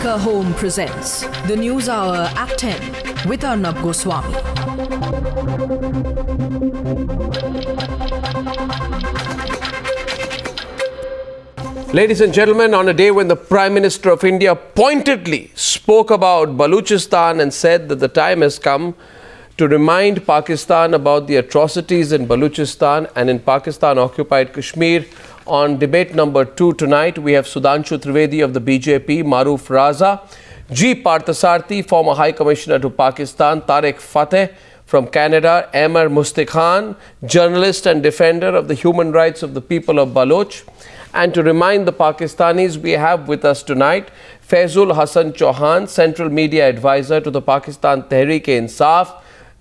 America Home presents the News Hour at 10 with Arnab Goswami. Ladies and gentlemen, on a day when the Prime Minister of India pointedly spoke about Balochistan and said that the time has come to remind Pakistan about the atrocities in Balochistan and in Pakistan-occupied Kashmir. On debate number 2 tonight, we have Sudhanshu Trivedi of the BJP, Maruf Raza, G. Parthasarthi, former High Commissioner to Pakistan, Tariq Fateh from Canada, Amar Mustikhan, journalist and defender of the human rights of the people of Baloch. And to remind the Pakistanis, we have with us tonight Faizul Hasan Chauhan, Central Media Advisor to the Pakistan Tehreek-e-Insaf,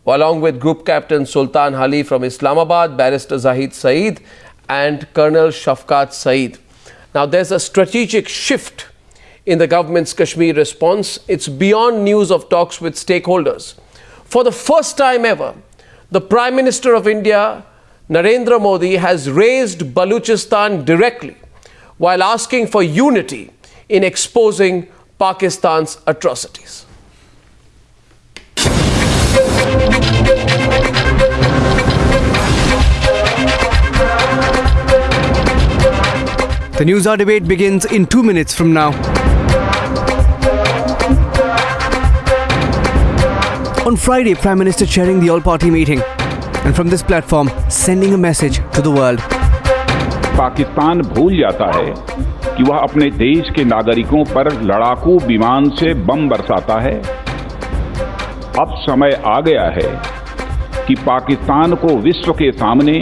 along with Group Captain Sultan Hali from Islamabad, Barrister Zahid Saeed, and Colonel Shafqat Saeed. Now, there's a strategic shift in the government's Kashmir response. It's beyond news of talks with stakeholders. For the first time ever, the Prime Minister of India, Narendra Modi, has raised Balochistan directly while asking for unity in exposing Pakistan's atrocities. The News Hour debate begins in 2 minutes from now. On Friday, Prime Minister chairing the all-party meeting and from this platform sending a message to the world. Pakistan भूल जाता है कि वह अपने देश के नागरिकों पर लड़ाकू विमान से बम बरसाता है। अब समय आ गया है कि पाकिस्तान को विश्व के सामने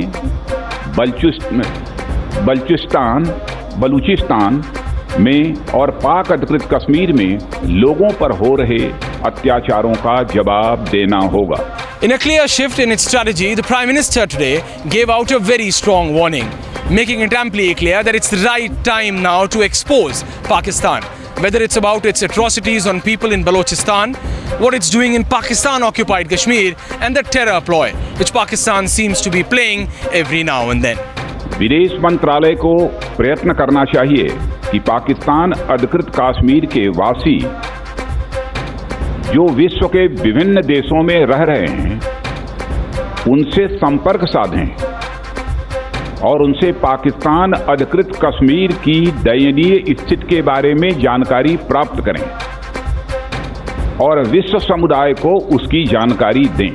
बलूचिस्तान में और पाक अधिकृत कश्मीर में लोगों पर हो रहे अत्याचारों का जवाब देना होगा। In a clear shift in its strategy, the Prime Minister today gave out a very strong warning, making it amply clear that it's the right time now to expose Pakistan. Whether it's about its atrocities on people in Balochistan, what it's doing in Pakistan-occupied Kashmir, and the terror ploy which Pakistan seems to be playing every now and then. विदेश मंत्रालय को प्रयत्न करना चाहिए कि पाकिस्तान अधिकृत कश्मीर के वासी जो विश्व के विभिन्न देशों में रह रहे हैं उनसे संपर्क साधें और उनसे पाकिस्तान अधिकृत कश्मीर की दयनीय स्थिति के बारे में जानकारी प्राप्त करें और विश्व समुदाय को उसकी जानकारी दें।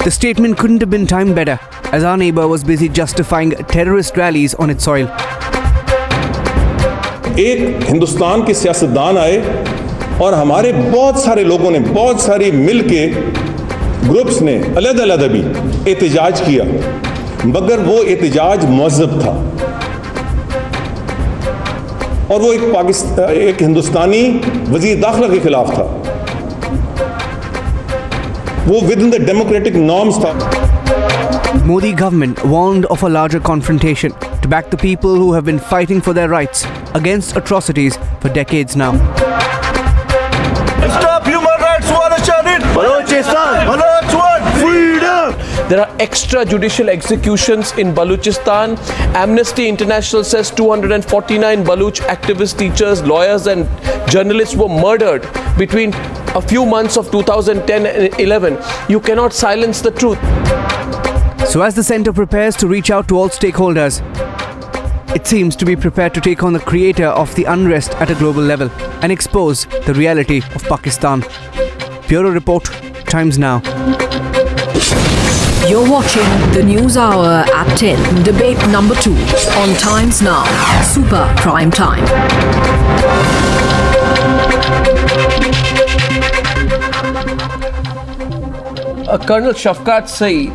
The statement couldn't have been timed better, as our neighbour was busy justifying terrorist rallies on its soil. एक हिंदुस्तान के सियासतदान आए और हमारे बहुत सारे लोगों ने, बहुत सारी मिल के ग्रुप्स ने अलग-अलग भी एहतजाज किया, मगर वो एहतजाज मुअज़्ज़ब था और वो एक हिंदुस्तानी वज़ीर दाखिला के खिलाफ था, वो within the democratic norms था। Modi government warned of a larger confrontation to back the people who have been fighting for their rights against atrocities for decades now. Stop human rights violation in Balochistan! Balochistan! Freedom! There are extrajudicial executions in Balochistan. Amnesty International says 249 Baloch activists, teachers, lawyers and journalists were murdered between a few months of 2010 and 11. You cannot silence the truth. So as the centre prepares to reach out to all stakeholders, it seems to be prepared to take on the creator of the unrest at a global level and expose the reality of Pakistan. Bureau Report, Times Now. You're watching the News Hour at 10, debate number 2 on Times Now, Super Prime Time. Colonel Shafqat Saeed,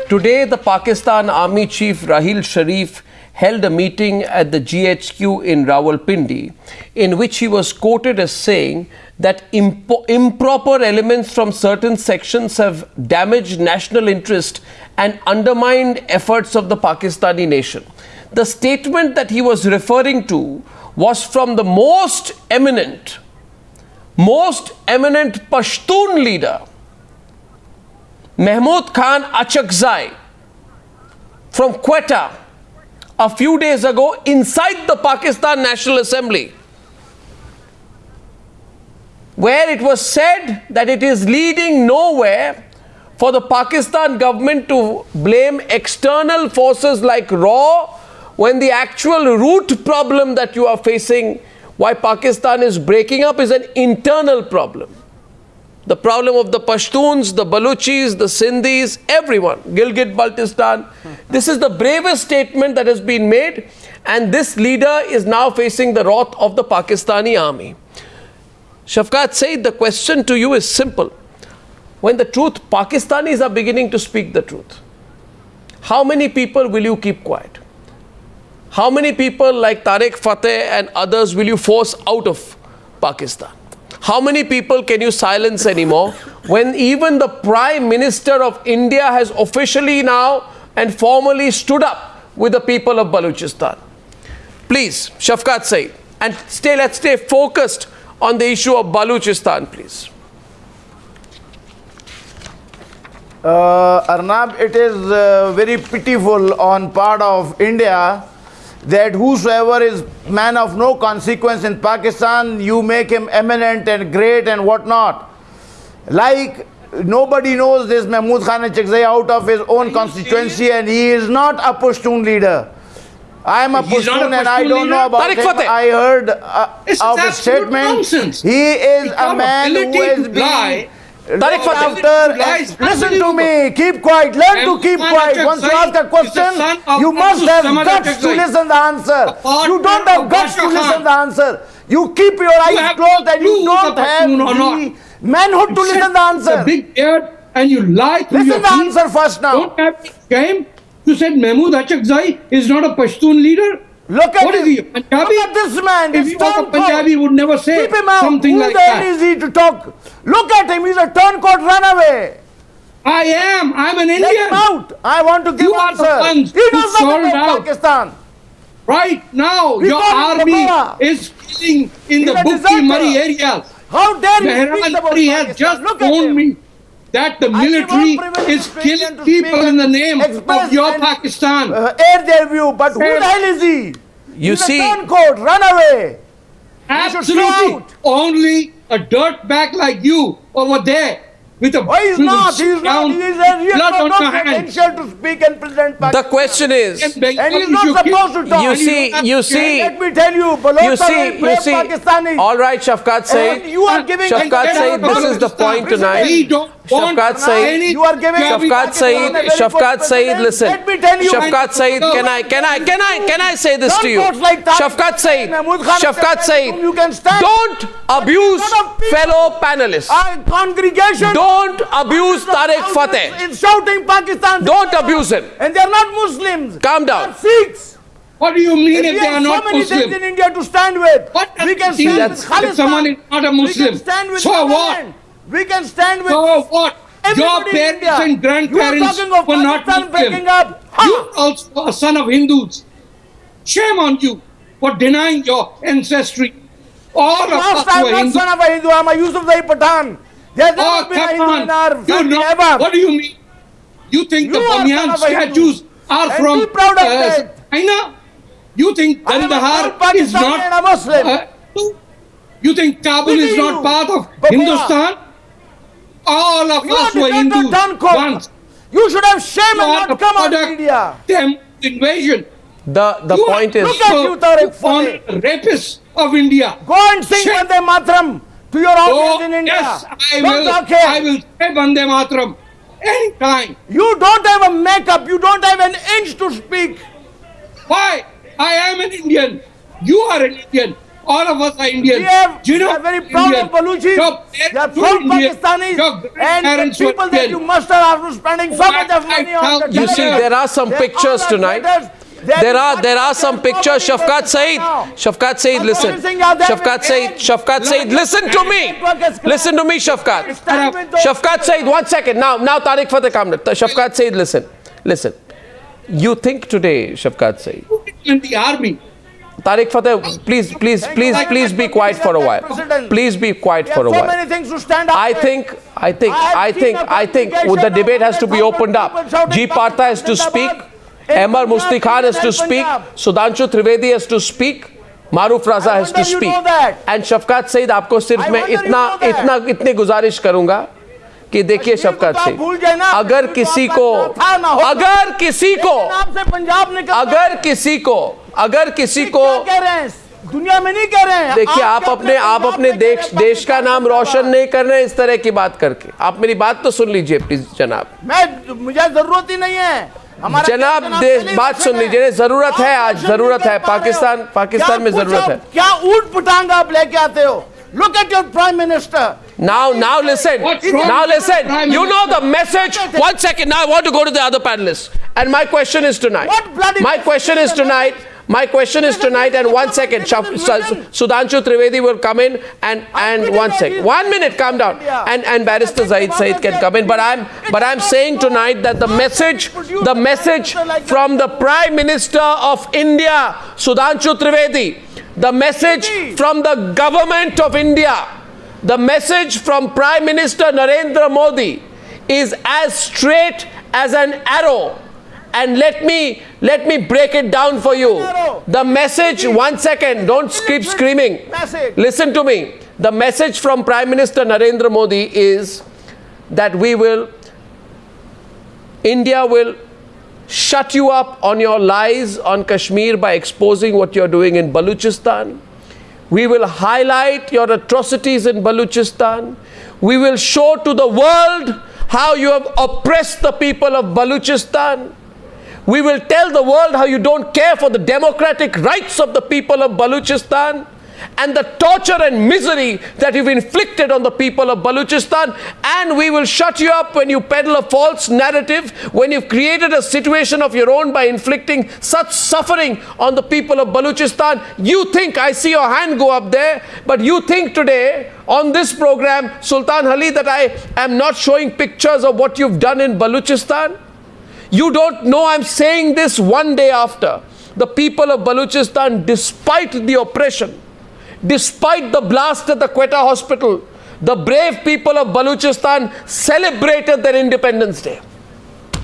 today the Pakistan Army Chief Raheel Sharif held a meeting at the GHQ in Rawalpindi in which he was quoted as saying that improper elements from certain sections have damaged national interest and undermined efforts of the Pakistani nation. The statement that he was referring to was from the most eminent Pashtun leader, Mahmood Khan Achakzai from Quetta a few days ago inside the Pakistan National Assembly. where it was said that it is leading nowhere for the Pakistan government to blame external forces like RAW, when the actual root problem that you are facing, why Pakistan is breaking up, is an internal problem. The problem of the Pashtuns, the Baluchis, the Sindhis, everyone, Gilgit-Baltistan. This is the bravest statement that has been made, and this leader is now facing the wrath of the Pakistani army. Shafkat Saeed, the question to you is simple. When the truth, Pakistanis are beginning to speak the truth. How many people will you keep quiet? How many people like Tariq Fateh and others will you force out of Pakistan? How many people can you silence anymore when even the Prime Minister of India has officially now and formally stood up with the people of Balochistan? Please, Shafkat Saeed, and let's stay focused on the issue of Balochistan, please. Arnab, it is very pitiful on part of India that whosoever is man of no consequence in Pakistan, you make him eminent and great and whatnot. Like nobody knows this Mahmood Khan Achakzai out of his own constituency, and he is not a Pashtun leader. I am a Pashtun and I don't know about him. I heard of his statement. Nonsense. He is a man who has been... Listen to me, keep quiet, learn to keep quiet. Once you ask a question, you must have guts to listen the answer. You don't have guts to listen the answer. You keep your eyes closed and you don't have the manhood to listen the answer. Big beard and you lie through your teeth. Listen the answer first now. Don't have shame to say Mahmood Achakzai is not a Pashtun leader. Look at what him. Is he, Punjabi? Look at this man. If he was a Punjabi, would never say something like that. Who the hell is he to talk? Look at him. He's a turncoat runaway. I am. I'm an Indian. Let him out. I want to give you answer. Are the ones he does who not sold out Pakistan. Right now, your army is killing in the Bukti Mari areas. How dare you speak about Mari has just told me that the military is killing people in the name of your Pakistan. Air their view, but who the hell is he? You He's see, a turncoat, run away. Absolutely, only a dirtbag like you over there with a he's not. He's not. He's no potential to speak and present Pakistan. The question is, and he's not supposed to talk. You see. Let me tell you, Pakistanis. All right, Shafkat Saeed. You are giving. Shafkat Saeed, this is the point tonight. Shafkat Saeed. You are giving. Shafkat Saeed, listen. Let me tell you. Shafkat Saeed, can I say this to you? Shafkat Saeed, don't abuse fellow panelists. Congregation. Don't abuse Tariq Fateh. It's shouting Pakistan. Don't abuse him. And they are not Muslims. Calm down. Sikhs. What do you mean if they are not Muslims? So many things in India to stand with. We can stand with Khalistan. If someone is not a Muslim. We can stand with so what? We can stand with. So what? Your parents and grandparents were not Muslim. You also a son of Hindus. Shame on you for denying your ancestry. All of us were Hindus. I'm not son of a Hindu. I'm a Yusufzai Pathan. There's never been a Hindu in our family ever. What do you mean? You think the Bamiyan statues are from China? You think Kandahar is not a Muslim? You think Kabul is not part of Hindustan? All of us were Hindus once. You should have shame and not come out of India. Them invasion. The point is, look at you, Tariq Fateh, rapists of India. Go and sing Vande Mataram to your audience in India. Yes, I will say Vande Mataram anytime. You don't have a makeup. You don't have an inch to speak. Why? I am an Indian. You are an Indian. All of us are Indian. We are very proud of Baluchis. They are proud Pakistanis. And the people that you muster after spending so much of money on the you see, there are some pictures tonight. There are some pictures. Shafkat Saeed, listen. Shafkat Saeed, listen to me. Listen to me, Shafkat. Shafkat Saeed, 1 second. Now Tariq Fateh, come. Shafkat Saeed, listen. You think today, Shafkat Saeed, in the army. Tariq Fateh, please be quiet for a while. Please be quiet for a while. So many things to stand up. I think the debate has to be opened up. G. Partha has to speak. Amar Musti Khan has to speak. Sudhanshu Trivedi has to speak. Maroof Raza has to speak and Shafqat Saeed आपको सिर्फ मैं इतनी गुजारिश करूंगा कि देखिए शफकत सईद अगर किसी को दुनिया में नहीं कह रहे हैं, देखिए आप अपने देश का नाम रोशन नहीं कर रहे हैं इस तरह की बात करके। आप मेरी बात तो सुन लीजिए प्लीज जनाब। मुझे जरूरत ही नहीं है जनाब, बात सुन लीजिए। जरूरत है, आज जरूरत है, पाकिस्तान में जरूरत है। क्या ऊट पटांग आप लेके आते हो? Look at your Prime Minister. Now listen. You know the message. 1 second. Now I want to go to the other panelists. And my question is tonight. My question is tonight. And 1 second. Sudhanshu Trivedi will come in and 1 second. 1 minute. Calm down. And Barrister Zahid Saeed can come in. But I'm saying tonight that the message from the Prime Minister of India, Sudhanshu Trivedi, the message from the government of India, the message from Prime Minister Narendra Modi is as straight as an arrow. And let me break it down for you. The message, 1 second, don't keep screaming. Listen to me. The message from Prime Minister Narendra Modi is that India will shut you up on your lies on Kashmir by exposing what you're doing in Baluchistan. We will highlight your atrocities in Baluchistan. We will show to the world how you have oppressed the people of Baluchistan. We will tell the world how you don't care for the democratic rights of the people of Baluchistan and the torture and misery that you've inflicted on the people of Baluchistan. And we will shut you up when you peddle a false narrative, when you've created a situation of your own by inflicting such suffering on the people of Baluchistan. You think, I see your hand go up there, but you think today on this program, Sultan Ali, that I am not showing pictures of what you've done in Baluchistan? You don't know I'm saying this one day after the people of Baluchistan, despite the oppression, despite the blast at the Quetta hospital, the brave people of Baluchistan celebrated their Independence Day.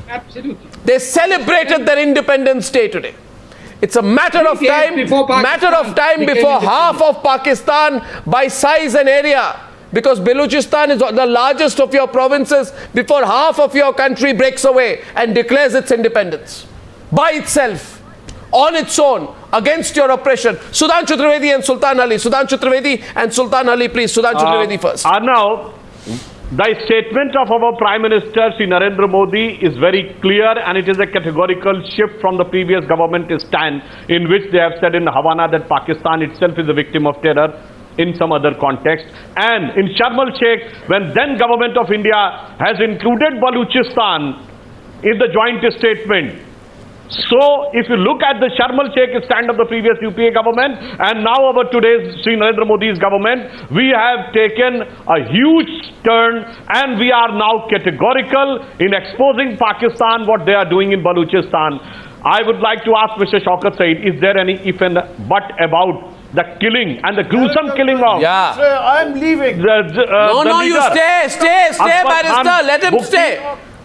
Absolutely. They celebrated their Independence Day today. It's a matter of time before half of Pakistan by size and area, because Baluchistan is the largest of your provinces, before half of your country breaks away and declares its independence by itself, on its own, against your oppression. Sudhanshu Trivedi and Sultan Ali. Sudhanshu Trivedi and Sultan Ali, please. Sudhanshu Trivedi first. Now, the statement of our Prime Minister, Sri Narendra Modi, is very clear, and it is a categorical shift from the previous government stand, in which they have said in Havana that Pakistan itself is a victim of terror in some other context. And in Sharm el-Sheikh, when then government of India has included Baluchistan in the joint statement. So, if you look at the Sharm el-Sheikh stand of the previous UPA government and now our today's Sri Narendra Modi's government, we have taken a huge turn and we are now categorical in exposing Pakistan, what they are doing in Baluchistan. I would like to ask Mr. Shaukat Saeed, is there any if and but about the killing and the gruesome killing of... Yeah. I'm leaving. No, you stay, Barrister. Let him stay.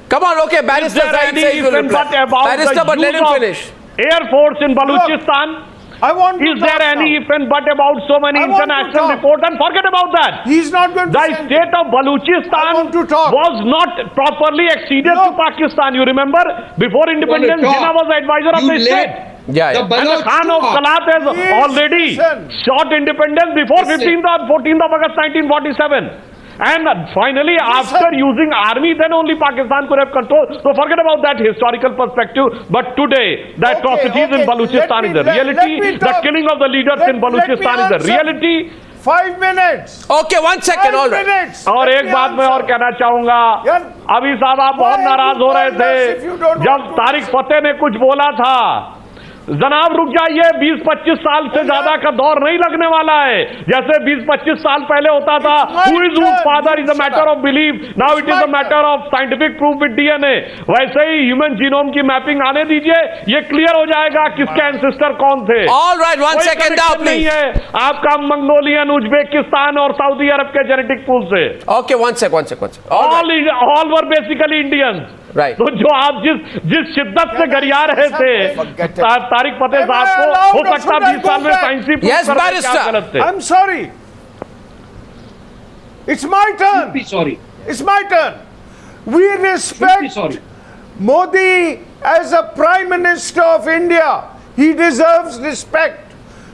Come on, okay, Barrister. Barrister, but let him finish. Air Force in Baluchistan. Is there any if and but about so many international reports? And forget about that. He's not going to. The state of Baluchistan was not properly acceded to Pakistan. You remember? Before independence, Jinnah was the advisor of the state. Yeah. And the Khan of Kalat has already shot independence before 14th of August 1947. And finally, after using army, then only Pakistan could have control. So forget about that historical perspective. But today, the atrocities in Baluchistan is a reality. The killing of the leaders in Baluchistan is a reality. 5 minutes. Okay, 1 second, all right. और एक बात मैं और कहना चाहूंगा, अभी साहब आप बहुत नाराज हो रहे थे जब तारिक फतेह ने कुछ बोला था। जनाब रुक जाइए, 20-25 साल से ज्यादा का दौर नहीं लगने वाला है। जैसे 20-25 साल पहले होता था, who is whose father is a matter of belief, now it is a matter of scientific proof with DNA। वैसे ही ह्यूमन जीनोम की मैपिंग आने दीजिए, ये क्लियर हो जाएगा किसके एंसेस्टर कौन थे। All right, 1 second now, please। नहीं है आपका मंगोलियन, उज्बेकिस्तान और सऊदी अरब के जेनेटिक पूल से। Okay, one sec. All were basically Indians। Right. तो जो आप जिस शिद्दत से गरिया रहे थे तारिक फतेह साहब को, हो सकता 20 साल में साइंसी Yes, barrister. I'm sorry. It's my turn. Be sorry. It's my turn. We Be respect sorry. Modi as a Prime Minister of India. He deserves respect.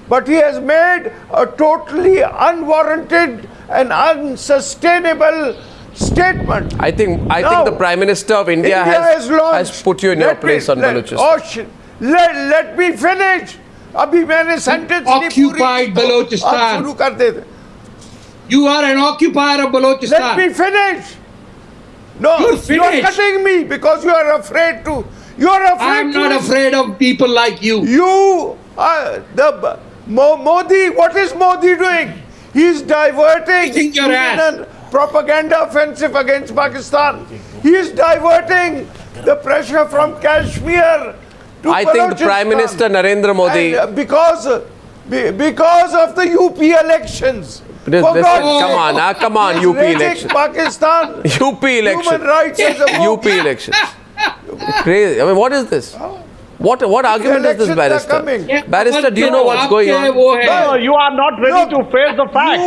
But he has made a totally unwarranted and unsustainable statement. I think Now, the Prime Minister of India has put you in your place on Balochistan. Let me finish. अभी मैंने sentence नहीं पूरी Occupied की, तो Balochistan. आप शुरू कर देते. You are an occupier of Balochistan. Let me finish. No, You're you are finished. cutting me because you are afraid to. You are afraid I'm to. not afraid of people like you. You, Modi, what is Modi doing? He's diverting Kissing your ass. in a propaganda offensive against Pakistan. He is diverting the pressure from Kashmir to I think the Prime Balochistan. Minister Narendra Modi. And, because of the UP elections. For Listen, God's come on, sake, UP he's raising elections. Pakistan. UP elections. Human rights as a UP elections. Crazy. I mean, what is this? What argument is this, elections are barrister? coming. Yeah, Barrister, do you know what's going on? No, you are not ready to face the fact.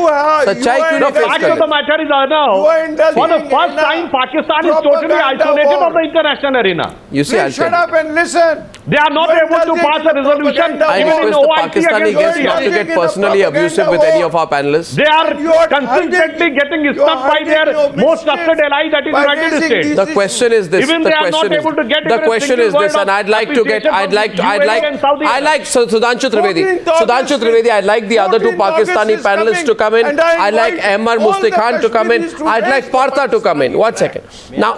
सच्चाई क्यों The नहीं face fact कर of the रहे? matter is You are now, indulging for the first in a time, Pakistan is totally propaganda isolated war. of the international arena. You see, I'll Please shut tell up and listen. They are not You are able to indulging pass in a resolution propaganda I even in request the OIC Pakistani against guests India. not to get Indulging in a personally abusive with propaganda any of war. our panelists. They are You are consistently hiding- getting you are stuck by their hiding your most mischief trusted ally, that is by United raising States. these The question is this. Even The they are question not is able to get the even a question single is this, word and of I'd like to get. appreciation from UAE and Saudi I'd like Sudhanshu Trivedi. 14th Sudhanshu August Trivedi. I'd like the other two 14th August Pakistani is panelists coming, to come in. and I I'd like invite Ammar all the Musti Khan to come in. Kashmiris to I'd like raise Partha to come in. 1 second. Now,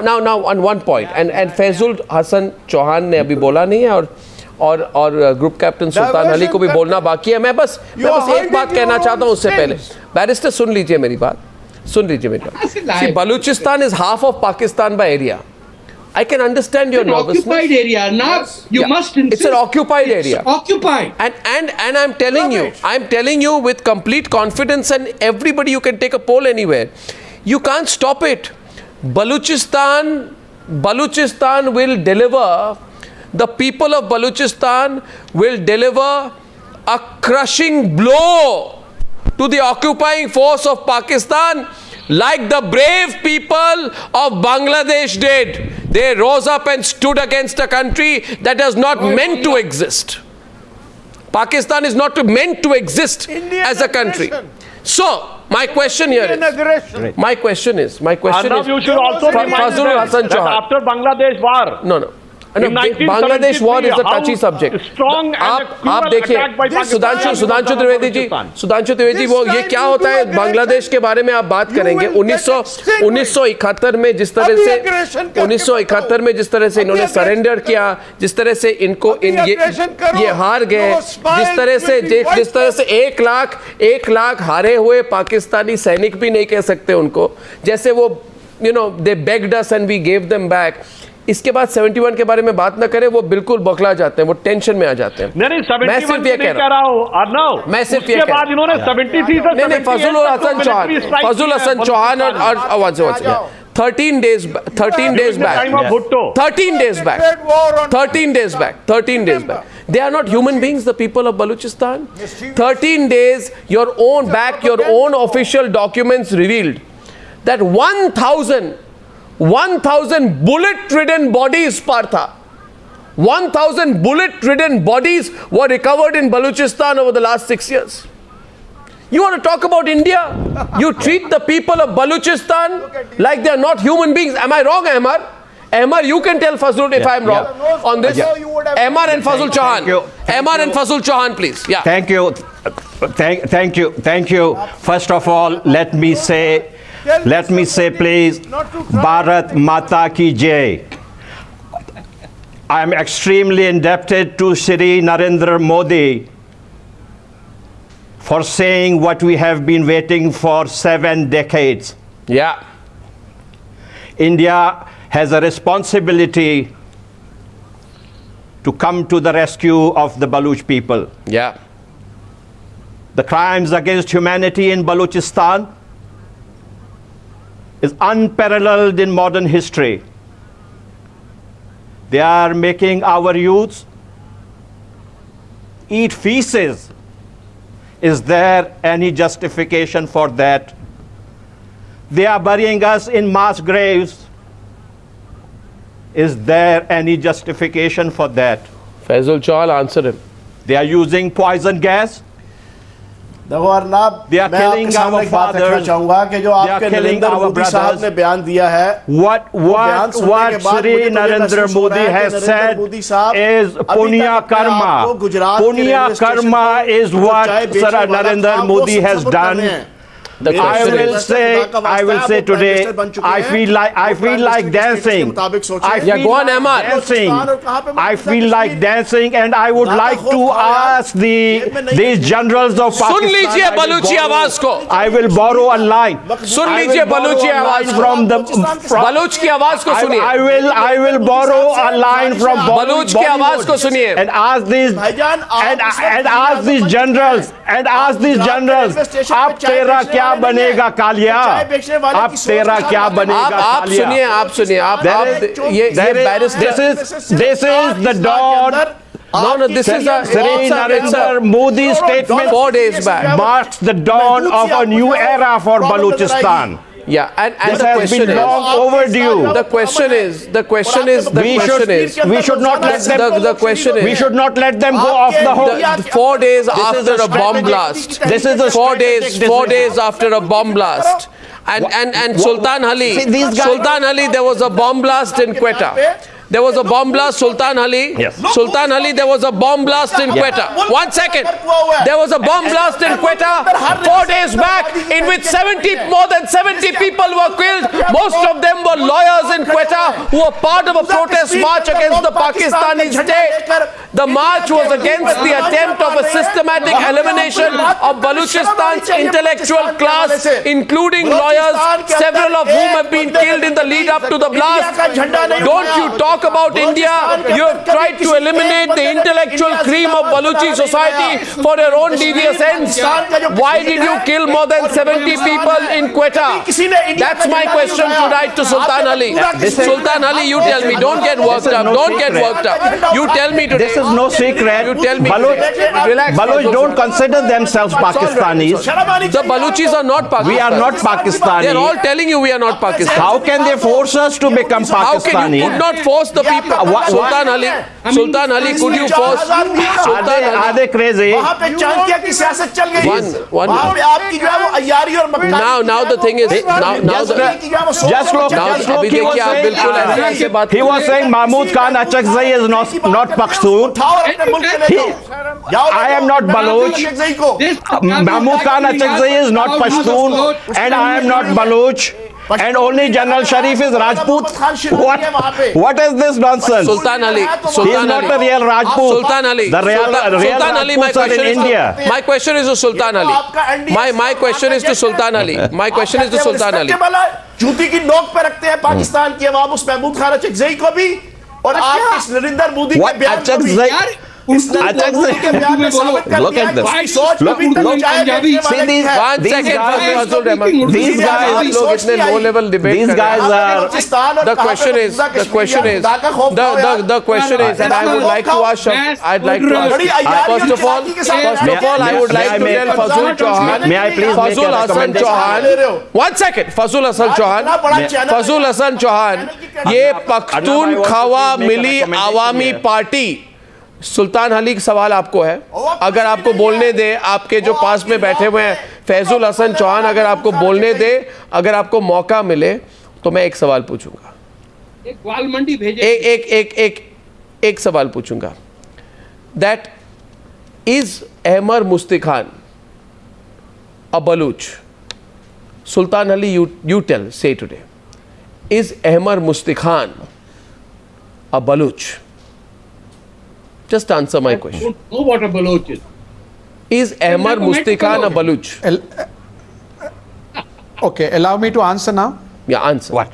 on one point, and Faizul Hasan Chauhan ने अभी बोला नहीं है और group captain सुल्तान अली को भी बोलना बाकी है. मैं बस एक बात कहना चाहता हूँ उससे पहले. बैरिस्टर सुन लीजिए मेरी बात. See, Balochistan is half of Pakistan by area. I can understand your It's an nervousness. occupied area. Now you must insist. It's an occupied area. Occupied. And I'm telling you with complete confidence, and everybody, you can take a poll anywhere. You can't stop it. Balochistan will deliver. The people of Balochistan will deliver a crushing blow to the occupying force of Pakistan, like the brave people of Bangladesh did. They rose up and stood against a country that is not meant to exist. Pakistan is not meant to exist as a country. So, my question here is, my question is, Arnav, you should also remind Fazlul them Hasan that Chauhan. after Bangladesh war, No. In Bangladesh war is a touchy subject. Strong and a आप cruel attack by देखिए Pakistan. Sudhanshu Trivedi वो ये क्या होता है बांग्लादेश के बारे में आप बात करेंगे 1971 में जिस तरह से इन्होंने सरेंडर किया, जिस तरह से इनको ये हार गए, जिस तरह से 1 लाख हारे हुए पाकिस्तानी सैनिक भी नहीं कह सकते उनको, जैसे वो they begged us and we gave them back. इसके बाद 71 के बारे में बात ना करें, वो बिल्कुल बौखला जाते हैं, वो टेंशन में आ जाते हैं. नहीं 71 नहीं कह रहा हूं अर्नव, मैं सिर्फ ये उसके बाद इन्होंने 73 से नहीं फजल हसन चौहान और 13 days back. They are not human beings, the people of Balochistan. 13 days, your own official documents revealed that 1,000 bullet-ridden bodies, Partha. 1,000 bullet-ridden bodies were recovered in Balochistan over the last 6 years. You want to talk about India? You treat the people of Balochistan like they are not human beings. Am I wrong, Ammar? Ammar, you can tell Fazlul if I am wrong on this. Ammar and Fazlul Chauhan. Ammar and Fazlul Chauhan, please. Yeah. Thank you. First of all, let me say, please, Bharat Mata Ki Jai. I am extremely indebted to Shri Narendra Modi for saying what we have been waiting for 7 decades. Yeah. India has a responsibility to come to the rescue of the Baloch people. Yeah. The crimes against humanity in Balochistan is unparalleled in modern history. They are making our youths eat feces. Is there any justification for that? They are burying us in mass graves. Is there any justification for that? Faisal Chauhan, answer him. They are using poison gas. देखो Arnab, They are मैं आपके killing सामने our एक बात रखना fathers. चाहूंगा कि जो They are आपके killing नरेंद्र our मोदी साहब brothers. ने बयान दिया है, What बयान सुनने के बाद Shri मुझे तो ये Narendra महसूस हो Modi रहा है has कि said नरेंद्र मोदी साहब is अभी Punya तक अपने आप को Karma. गुजरात के Punya रेलवे स्टेशन Karma पर is जो what चाय बेचने Sir वाला था, Narendra वो Modi has सपोर्ट कर done. रहे हैं। The I question will is, say today, I feel like dancing. Yeah, go on, Ahmad. Dancing. I feel like dancing, and I would like to ask these generals of Pakistan. सुन लीजिए बलूची आवाज को. I will borrow a line. सुन लीजिए बलूची आवाज from the Baloch की आवाज को सुनिए. I will borrow a line from Baloch की आवाज को सुनिए. and ask these generals आप तेरा क्या बनेगा कालिया, आप तेरा क्या बनेगा आप सुनिए, आप सुनिए, आप ये this is the dawn. No, this is a Shri Narendra Modi statement 4 days back. marks the dawn of a new era for Balochistan. Yeah, and This the has question been long is, overdue. the question is, We should not let them. the question is, We should not let them go off the hook. 4 days This is after a a bomb strategic- blast. This is a 4 days. strategic 4 decision. days after a bomb blast. And Sultan Ali. See, these guys- Sultan Ali. There was a bomb blast in Quetta. There was a bomb blast, Sultan Ali. Yes. Sultan Ali, there was a bomb blast in Quetta. 1 second. There was a bomb blast in Quetta 4 days back in which more than 70 people were killed. Most of them were lawyers in Quetta who were part of a protest march against the Pakistani state. The march was against the attempt of a systematic elimination of Baluchistan's intellectual class, including lawyers, several of whom have been killed in the lead up to the blast. Don't you talk about India. You have tried to eliminate the intellectual cream of Baluchi society for your own devious ends. Why did you kill more than 70 people in Quetta? That's my question tonight to Sultan Ali. Sultan Ali, you tell me. Don't get worked up. Don't get worked up. You tell me today. This is no secret. You tell me. Relax. Baloch don't consider themselves Pakistanis. The Baluchis are not Pakistanis. We are not Pakistani. They're all telling you we are not Pakistani. How can they force us to become How can Pakistani? you could not force the people? Sultan Ali, could you force? Sultan Ali. Are they crazy? वहाँ पे चाणक्य की सियासत चल गई। वहाँ पे आपकी जो है वो अय्यारी और मक्कारी। Now the thing is, now just look, अभी देखिए आप बिल्कुल ऐसे बात. He was saying Mahmud Khan Achakzai is not Pashtun. I am not Baloch. Mahmud Khan Achakzai is not Pashtun, and I am not Baloch. And only General Sharif is Rajput. What is this nonsense? Sultan Ali. He is not a real Rajput. Sultan Ali. The real Sultan Ali. My Rajputs are question in India. My question is to Sultan Ali. My question is to Sultan Ali. My question is to Sultan Ali. जूती की नोक पे रखते हैं पाकिस्तान की अवाम उस महमूद खान अचकज़ई को भी और आप इस नरेंद्र मोदी के बयान को भी Look at this. These guys low level debate. These guys are. The question is, and I would like to ask, I'd like to ask, first of all, I would like to tell Fazul Chauhan, May I please make Fazul a Hassan recommendation? Chauhan, 1 second, Fazul Hassan Chauhan, ये पख्तूनख्वा मिली Awami party. सुल्तान अली का सवाल आपको है, अगर आपको बोलने दे, आपके जो पास में बैठे हुए हैं फैजुल हसन चौहान, अगर आपको बोलने दे, अगर आपको मौका मिले तो मैं एक सवाल पूछूंगा. एक ग्वाल मंडी भेजे. एक सवाल पूछूंगा. That is Ahmar Mufti Khan a Baloch? Sultan Ali, you tell, say today, is Ahmar Mufti Khan a Baluch? Just answer my question. I don't know what a Baloch is. Is Ahmad Musti Khan a Baluch? Okay, allow me to answer now. Yeah, answer. What?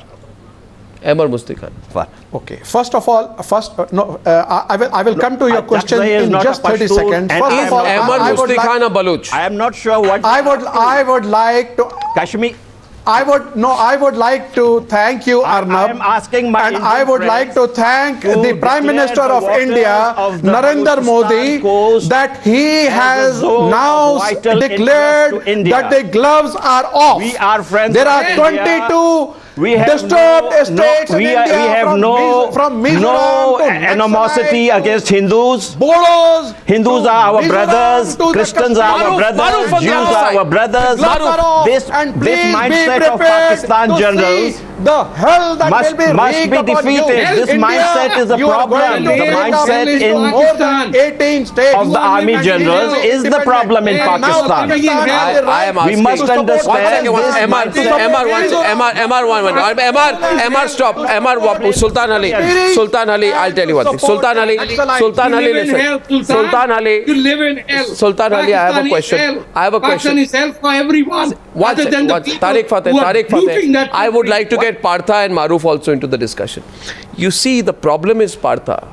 Ahmad Musti Khan. What? Okay. First of all, I will come to your question in just 30 seconds. First Is of Ahmad Musti Khan a Baluch? I am not sure what. I would like to. Kashmir. I would like to thank you, Arnab. I am asking my and Indian I would friends like to thank to the Prime declare Minister the of waters India, of the Narendra Modi, Balochistan coast that he as a has zone of now vital declared interest to India. that the gloves are off. We are friends There of are India. 22 We have disturbed states in India, we have from Mizoram no to animosity Naxalites, against Hindus. Bodos. Hindus to are our Mizoram, brothers, to the Christians are our Maruf, brothers, from the Jews other are side. our brothers. Gloves are off, This and please mindset be of prepared Pakistan to generals see the hell that must will be be wreaked upon defeated. you. This India, mindset is a you are problem. going to The bring up mindset in more than 18 states of the army and generals India is the independent. problem in And now Pakistan. Pakistan has the I am right We asking. must to support understand Pakistan. this MR, MR, stop. MR, Sultan Ali, I'll tell you one thing. Sultan Ali, listen. Sultan Ali, You live in hell. Sultan Ali, I have a Pakistan is question. hell. I have a question. Pakistan is hell for everyone. Other than the people Tariq who are looting Fateh. that I would country. like to get Partha and Maruf also into the discussion. You see, the problem is Partha.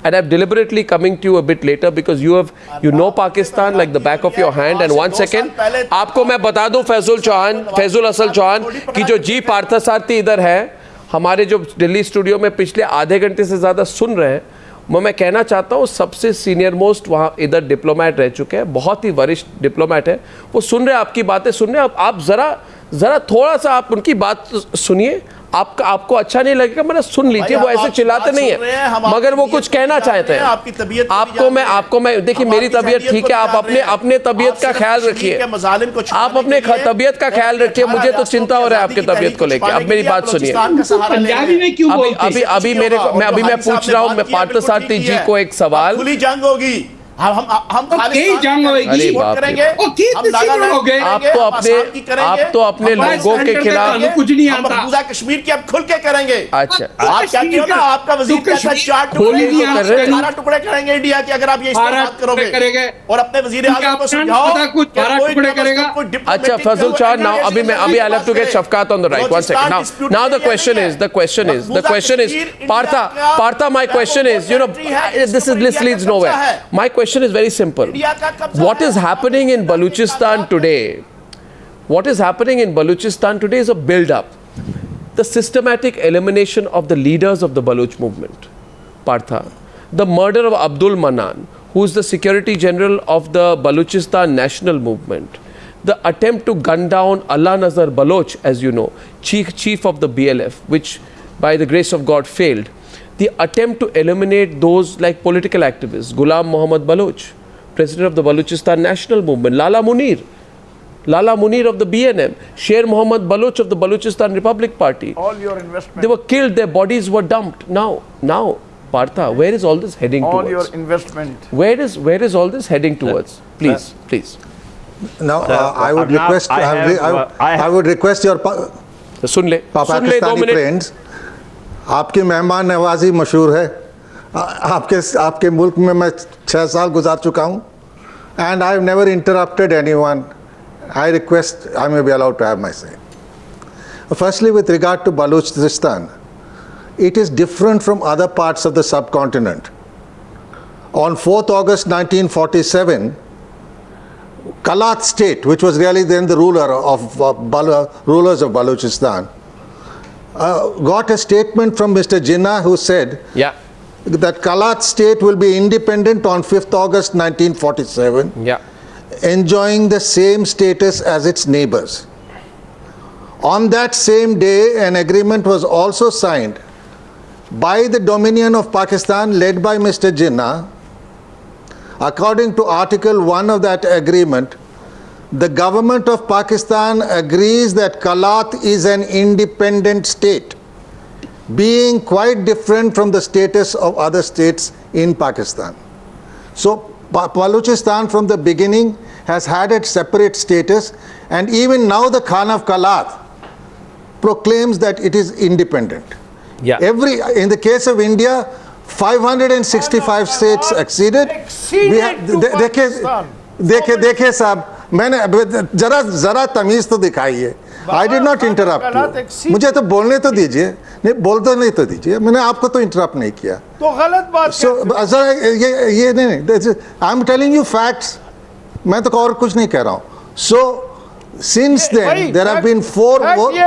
And I'm deliberately coming to you a bit later because you know Pakistan like the back of your hand. And 1 second, आपको मैं बता दूं फैजुल असल चौहान की जो जी पार्थसारथी इधर है, हमारे जो दिल्ली स्टूडियो में पिछले आधे घंटे से ज़्यादा सुन रहे हैं, मैं कहना चाहता हूँ सबसे सीनियर मोस्ट वहाँ इधर डिप्लोमेट रह चुके हैं, बहुत ही वरिष्ठ डिप्लोमेट है, वो सुन रहे हैं आपकी बातें सुन रहे हैं, आप ज़रा थोड़ा सा आप उनकी बात सुनिए, आपको अच्छा नहीं लगेगा, मैंने सुन लीजिए, वो ऐसे चिल्लाते नहीं है, मगर वो कुछ कहना चाहते हैं। आपको मैं देखिए, मेरी तबीयत ठीक है, आप अपने तबीयत का ख्याल रखिए, आप अपने तबीयत का ख्याल रखिए, मुझे तो चिंता हो रहा है आपकी तबियत को लेकर। अब मेरी बात सुनिए, अभी मैं पूछ रहा हूँ, मैं पार्थसारथी जी को एक सवाल, खुली जंग होगी, हम जंग होगी, करेंगे, आप तो अपने लोगों के खिलाफ कुछ नहीं आता, मकबूजा कश्मीर की अब खुल के करेंगे। अच्छा, आप क्या किया ना, आपका वजीर कहता है 4 टुकड़े करेंगे इंडिया के, अगर आप ये बात करोगे और अपने वजीर आज़म को समझाओ, 12 टुकड़े करेगा। अच्छा, फजल शाह, now अभी I'll have to get Shafkat on the right. 1 second. Now the question is, Partha, my question is, this leads nowhere. My question is very simple. What is happening in Balochistan today? Is a build-up. The systematic elimination of the leaders of the Baloch movement. Partha. The murder of Abdul Manan, who is the Secretary General of the Balochistan National Movement. The attempt to gun down Allah Nazar Baloch, as you know, chief of the BLF, which by the grace of God failed. The attempt to eliminate those like political activists, Ghulam Mohammad Baloch, president of the Balochistan National Movement, Lala Munir of the BNM, Sher Mohammad Baloch of the Balochistan Republic Party. All your investment. They were killed, their bodies were dumped. Now, Partha, where is all this heading towards? All your investment. Where is all this heading towards? Please. Now, I would request. I would request your Pakistani friends. आपकी मेहमान नवाजी मशहूर है, आपके मुल्क में मैं 6 साल गुजार चुका हूँ, and I have never interrupted anyone. I request I may be allowed to have my say. Firstly, with regard to Balochistan, it is different from other parts of the subcontinent. On 4th August 1947, Kalat state, which was really then the rulers of Balochistan, got a statement from Mr. Jinnah who said that Kalat state will be independent on 5th August 1947, enjoying the same status as its neighbors. On that same day, an agreement was also signed by the Dominion of Pakistan led by Mr. Jinnah. According to Article 1 of that agreement, the government of Pakistan agrees that Kalat is an independent state, being quite different from the status of other states in Pakistan. So Balochistan from the beginning has had its separate status, and even now the Khan of Kalat proclaims that it is independent. In the case of India, 565 states acceded. देखिए साहब, मैंने जरा तमीज तो दिखाई है. I did not interrupt you. मुझे तो बोलने तो दीजिए, नहीं बोलते नहीं तो दीजिए, मैंने आपको तो इंटरप्ट नहीं किया. तो गलत बात. नहीं, I am telling you facts, मैं तो और कुछ नहीं कह रहा हूँ. So Since then, there have been 4 wars.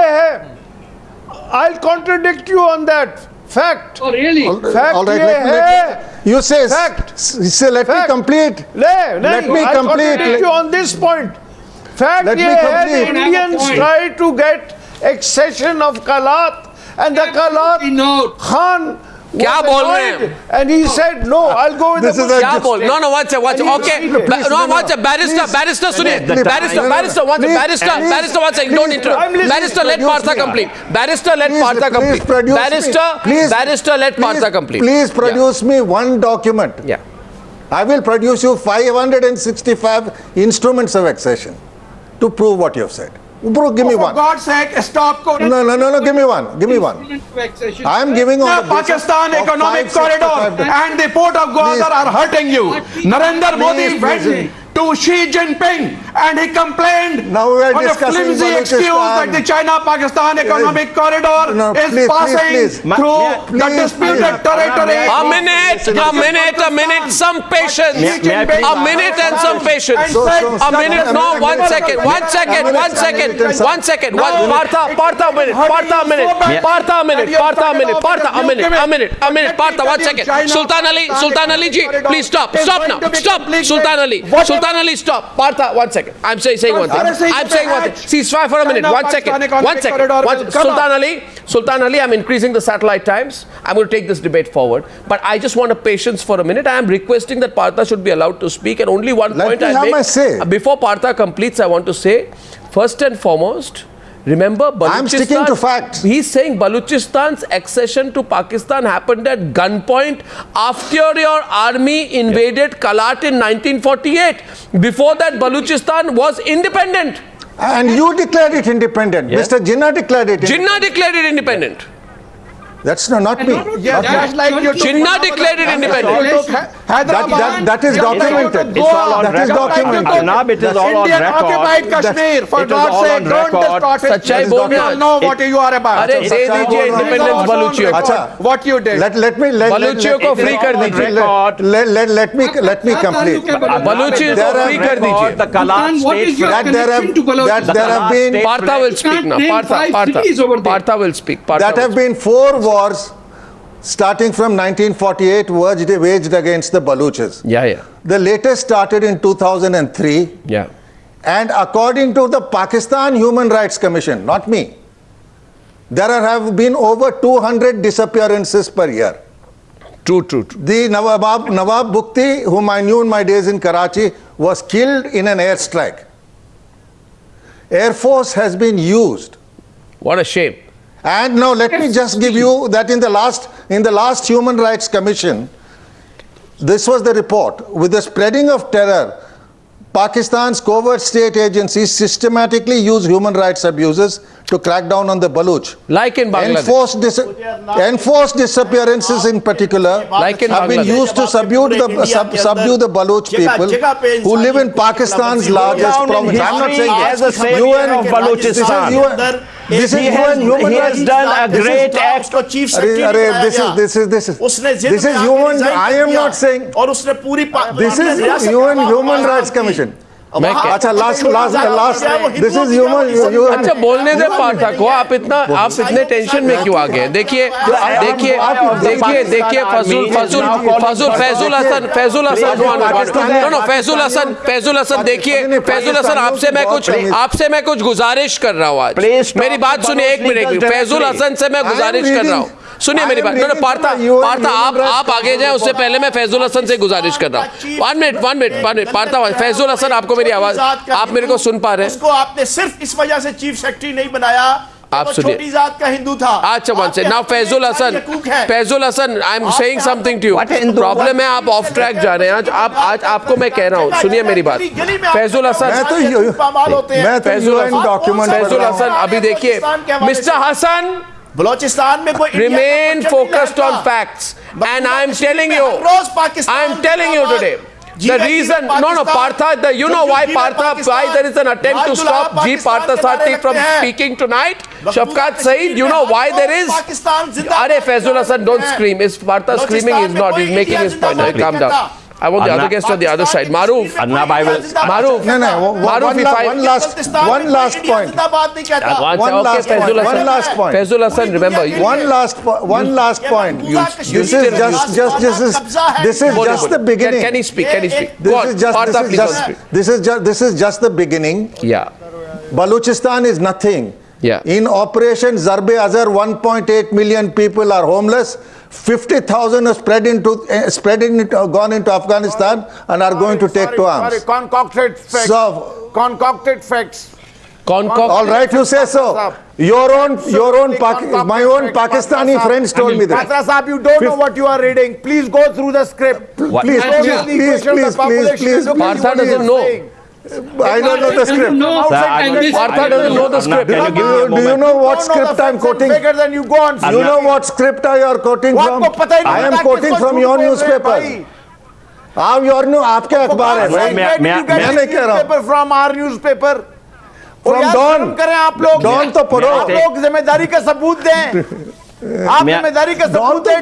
I'll contradict you on that. Fact. Oh, really? Fact. All right, you say, fact. Say, let me complete. Let me I'll complete. contradict you on this point. Fact. Let me complete. The Indians tried to get accession of Kalat, and the Kalat Khan क्या बोल रहे हैं? And he said, no, I'll go with the क्या बोल? No, one second. Okay. No, one second. Barrister, सुनिए. Barrister, one second. Don't interrupt. Barrister, let Partha complete. Barrister, let Partha complete. Barrister, let Partha complete. Please produce me one document. Yeah. I will produce you 565 instruments of accession to prove what you have said. Bro, give me one. For God's sake, stop. No, give me one. Give me one. I am giving on the Pakistan Economic Corridor and the Port of Gwadar are hurting you. Narendra Modi went to Xi Jinping and he complained on a flimsy excuse that the China-Pakistan Economic Corridor is passing through the disputed territory. A minute, some patience. A minute and some patience. A minute, no, 1 second. Partha, a minute. Partha, 1 second. Sultan Ali ji, please stop now. Stop. Sultan Ali, stop. Partha, 1 second. I'm saying one thing. Ceasefire for a minute. 1 second. Sultan Ali, I'm increasing the satellite times. I'm going to take this debate forward. But I just want a patience for a minute. I am requesting that Partha should be allowed to speak. And only one point I'll make. Before Partha completes, I want to say, first and foremost, remember, I'm sticking to facts. He's saying Baluchistan's accession to Pakistan happened at gunpoint after your army invaded Kalat in 1948. Before that, Baluchistan was independent. And you declared it independent. Yes. Mr. Jinnah declared it independent. Jinnah declared it independent. That's not me. Jinnah declared it independent. That is documented. It's all on record. Janab, it is all on record. Occupied Kashmir, for God's sake, don't distort it. Sachai bol raha hai. Know what you are about. Arey, de dijiye independence Baluchiyo ko. What you did. Baluchiyo ko free kar dijiye. Let me complete. Baluchiyo ko free kar dijiye. The Kalat state. There have been. Partha will speak now. Partha will speak. That have been 4 wars starting from 1948 waged against the Baluchis. Yeah. The latest started in 2003. Yeah. And according to the Pakistan Human Rights Commission, not me, there have been over 200 disappearances per year. True. The Nawab Bukti, whom I knew in my days in Karachi, was killed in an airstrike. Air Force has been used. What a shame. And now let me just give you that in the last Human Rights Commission, this was the report. With the spreading of terror, Pakistan's covert state agencies systematically use human rights abuses to crack down on the Baluch. Like in Bangladesh. Enforced disappearances in particular have been used to subdue the Baluch people who live in Pakistan's largest province. I'm not saying as a savior of Baluchistan. This is UN human rights. He has done a great act. This is UN. I am not saying. This is UN Human Rights Commission. अच्छा last this is human अच्छा बोलने दे पार्था को आप इतने tension में क्यों आ गए देखिए फैजुल हसन देखिए फैजुल हसन आपसे मैं कुछ गुजारिश कर रहा हूँ आज मेरी बात सुनिए 1 मिनट फैजुल हसन से मैं गुजारिश कर रहा हूँ सुनिए मेरी बात पार्था आप आगे जाए उससे पहले मैं फैजुल हसन से गुजारिश कर रहा हूँ 1 मिनट पार्था फैजुल हसन आपको मेरी आवाज आप मेरे को सुन पा रहे हैं उसको आपने सिर्फ इस वजह से चीफ सेक्रेटरी नहीं बनाया आप छोटी जात का हिंदू था अच्छा वन से now Faizul Hasan I am saying something to you problem है आप ऑफ ट्रैक जा रहे हैं आज आपको मैं कह रहा हूँ सुनिए मेरी बात फैजुल हसन अभी देखिए मिस्टर हसन बलोचिस्तान में कोई remain focused on facts and I am telling you today the reason Partha you know why there is an attempt to stop G Parthasarthi from speaking tonight Shafqat Saeed you know why there is Are Fazul Hasan don't scream is Partha screaming is not he's making his point now calm down I want the other guest on the other side. Maruf. Arnab, I will. Maruf. No. One last point. One last point. Faizul Hasan, remember. One last point. This is just the beginning. Can he speak? This is just the beginning. Yeah. Balochistan is nothing. Yeah. In Operation Zarb-e Azhar, 1.8 million people are homeless. 50,000 have gone into Afghanistan and are going to take to arms. Concocted facts. Concocted facts. All right, you say so. My own Pakistani friends told me that. Patra Sahab, you don't know what you are reading. Please go through the script. Please. Partha doesn't know. I don't know the script. Partha doesn't know the script. Do you know what script I am quoting? You know what script I am quoting from? I am quoting from your newspaper. आपके अखबार है भाई मैं नहीं कह रहा हूँ from our newspaper. From Dawn. करें आप लोग. Dawn तो पढ़ो. आप लोग जिम्मेदारी का सबूत दें. आप जिम्मेदारी का सबूत दें.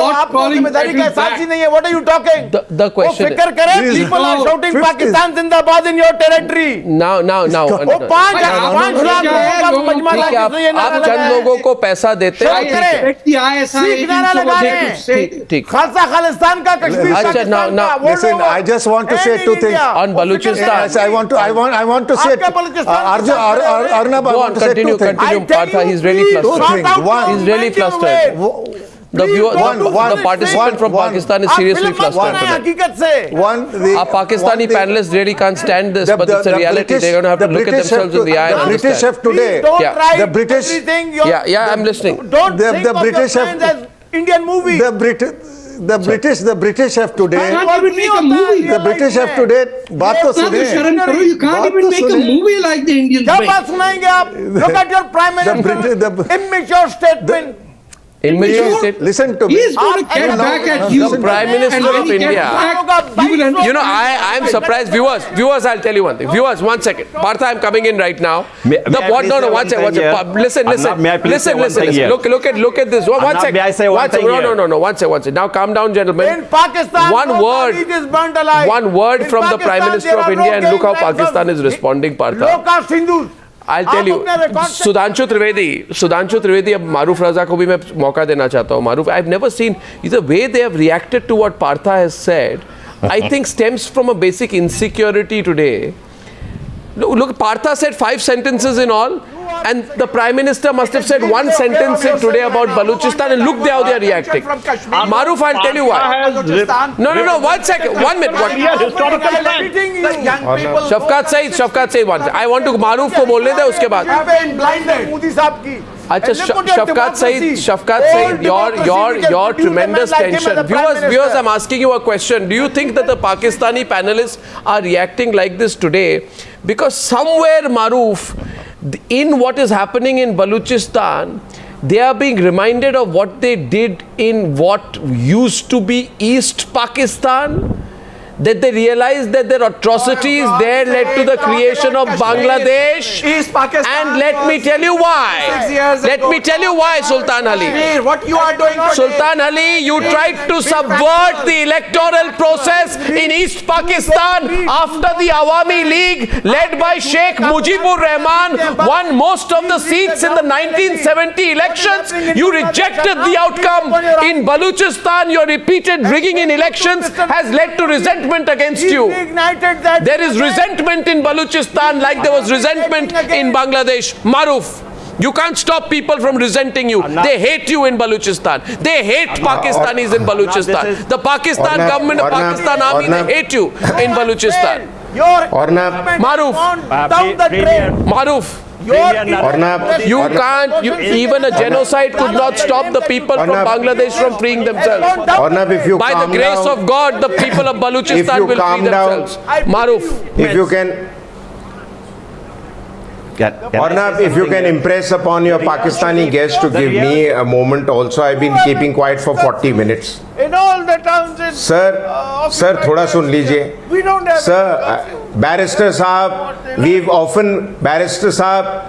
आपको जिम्मेदारी का एहसास ही नहीं है. What are you talking? The question. फिक्र करें. People are shouting Pakistan Zindabad in your territory. Now. वो 5 लाख लोगों का मजमा लाके आप चंद लोगों को पैसा देते हैं. सीख नारा लगा रहे. खालसा खालिस्तान का Kashmir. Now, listen, I just want to say two things on Balochistan. Yes, I want to say. Arnab, I want to say two things. Continue, Partha. He's really flustered. He's really flustered. The participant from Pakistan is seriously flustered today. Our Pakistani panelists really can't stand this, but it's a reality. They're going to have to look at themselves in the eye and understand. The British have today. The British. Yeah, I'm listening. Don't think of your friends as Indian movies. The British have today. You can't even make a movie. The British have today. बात तो सुनिए. You can't even make a movie like the Indians. क्या बात सुनाएंगे आप? Look at your prime minister. Immature statement. Listen to me. He's going to get back at you. The Prime Minister of India. You know, I am surprised. Viewers, I'll tell you one thing. Viewers, 1 second. Partha, I'm coming in right now. No, one second. Listen. Look at this. 1 second. May I say one thing? No. 1 second. Now calm down, gentlemen. In Pakistan, one word from the Prime Minister of India, and look how Pakistan is responding, Partha. Low-caste Hindus. I'll tell you, Sudhanshu Trivedi, अब Maruf Raza को भी मैं मौका देना चाहता हूँ. Maruf, I've never seen the way they have reacted to what Partha has said. I think stems from a basic insecurity today. Look, Partha said 5 sentences in all, and the Prime Minister must have said 1 sentence today about Balochistan, and look how they are reacting. Maruf, I'll tell you why. No, 1 second, 1 minute. Shafqat Saeed, one second. I want to Maruf को बोलने दे उसके बाद. अच्छा, Shafqat Saeed, your tremendous tension. Viewers, I'm asking you a question. Do you think that the Pakistani panelists are reacting like this today because somewhere, Maruf, in what is happening in Balochistan, they are being reminded of what they did in what used to be East Pakistan? That they realized that their atrocities there led to the creation of Bangladesh. East Pakistan. And let me tell you why. Let me tell you why, Sultan Ali. What you are doing today. Sultan Ali, you tried to subvert the electoral process in East Pakistan after the Awami League, led by Sheikh Mujibur Rahman, won most of the seats in the 1970 elections. You rejected the outcome. In Balochistan, your repeated rigging in elections has led to resentment against you. There is resentment in Balochistan like there was resentment in Bangladesh. Maruf, you can't stop people from resenting you. They hate you in Balochistan. They hate Pakistanis in Balochistan. The Pakistan government, the Pakistan army, they hate you in Balochistan. Maruf, you can't, even a genocide could not stop the people from Bangladesh from freeing themselves. By the grace of God, the people of Balochistan will free themselves. Maruf, if you can, Arnab, if you can impress upon your Pakistani guest to give me a moment also. I've been keeping quiet for 40 minutes. In all the towns in Sir, thoda sun lijiye. We don't have Sir, Barrister Saab, we've often, Barrister Saab,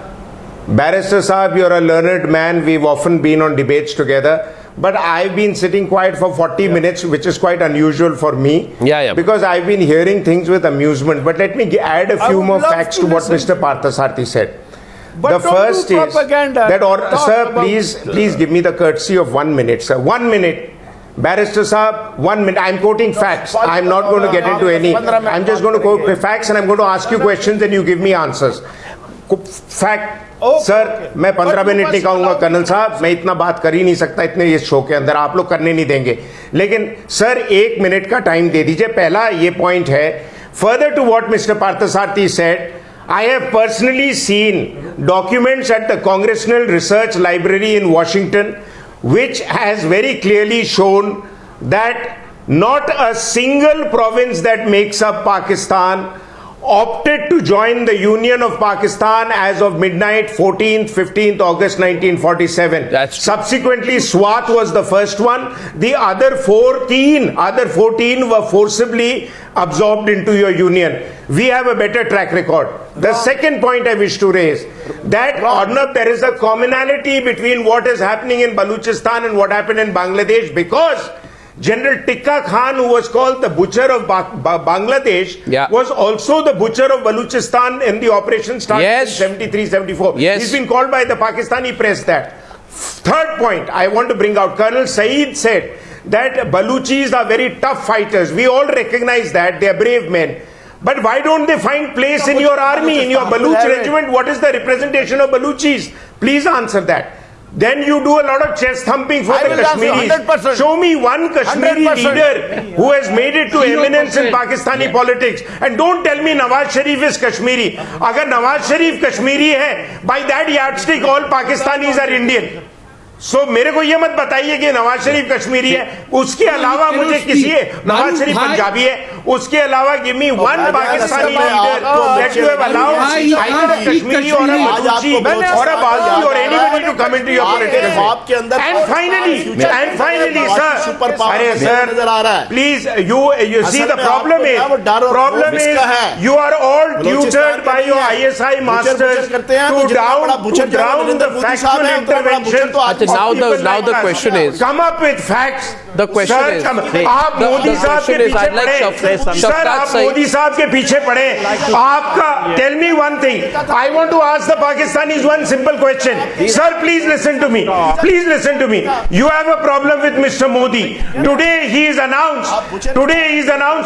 you're a learned man. We've often been on debates together. but I've been sitting quiet for 40 minutes, which is quite unusual for me. Because I've been hearing things with amusement. But let me add a few more facts to what Mr. Parthasarathy said. But the first is that, sir, please give me the courtesy of 1 minute, sir. 1 minute. Barrister Saab, 1 minute. I'm quoting facts. I'm not going to get into any. I'm just going to quote facts and I'm going to ask you questions and you give me answers. Fact. Sir मैं 15 minute नहीं कहूंगा colonel साहब, मैं इतना बात कर ही नहीं सकता इतने ये शो के अंदर, आप लोग करने नहीं देंगे, लेकिन सर 1 मिनट का टाइम दे दीजिए. पहला ये पॉइंट है, further to what mister Parthasarathy said, I have personally seen documents at the Congressional Research Library in Washington which has very clearly shown that not a single province that makes up Pakistan opted to join the Union of Pakistan as of midnight 14th, 15th August 1947. Subsequently, Swat was the first one. The other 14 were forcibly absorbed into your union. We have a better track record. The second point I wish to raise, that Arnab, there is a commonality between what is happening in Baluchistan and what happened in Bangladesh, because General Tikka Khan, who was called the butcher of Bangladesh, was also the butcher of Baluchistan in the operation started in 73-74. He's been called by the Pakistani press that. Third point I want to bring out, Colonel Saeed said that Baluchis are very tough fighters. We all recognize that. They are brave men. But why don't they find place in your army, in your Baluch regiment? What is the representation of Baluchis? Please answer that. Then you do a lot of chest thumping for the Kashmiris. Show me one Kashmiri leader who has made it to eminence in Pakistani politics. And don't tell me Nawaz Sharif is Kashmiri. Agar Nawaz Sharif Kashmiri hai, by that yardstick all Pakistanis are Indian. So मेरे को ये मत बताइए कि नवाज शरीफ कश्मीरी है, उसके अलावा मुझे किसी नवाज शरीफ पंजाबी है, उसके अलावा give me one Pakistani leader that you have allowed either a Kashmiri or a Baluchi or a Balti or anybody to come into your politics. And finally, sir, please, you see the problem is you are all tutored by your ISI masters to drown the factual intervention. Now the question is, come up with facts. The question is, आप मोदी साहब के पीछे पड़े, sir आप मोदी साहब के पीछे पड़े, आपका tell me one thing. I want to ask the Pakistanis one simple question. Sir, please listen to me. Please listen to me. You have a problem with Mr. Modi. Today he is announced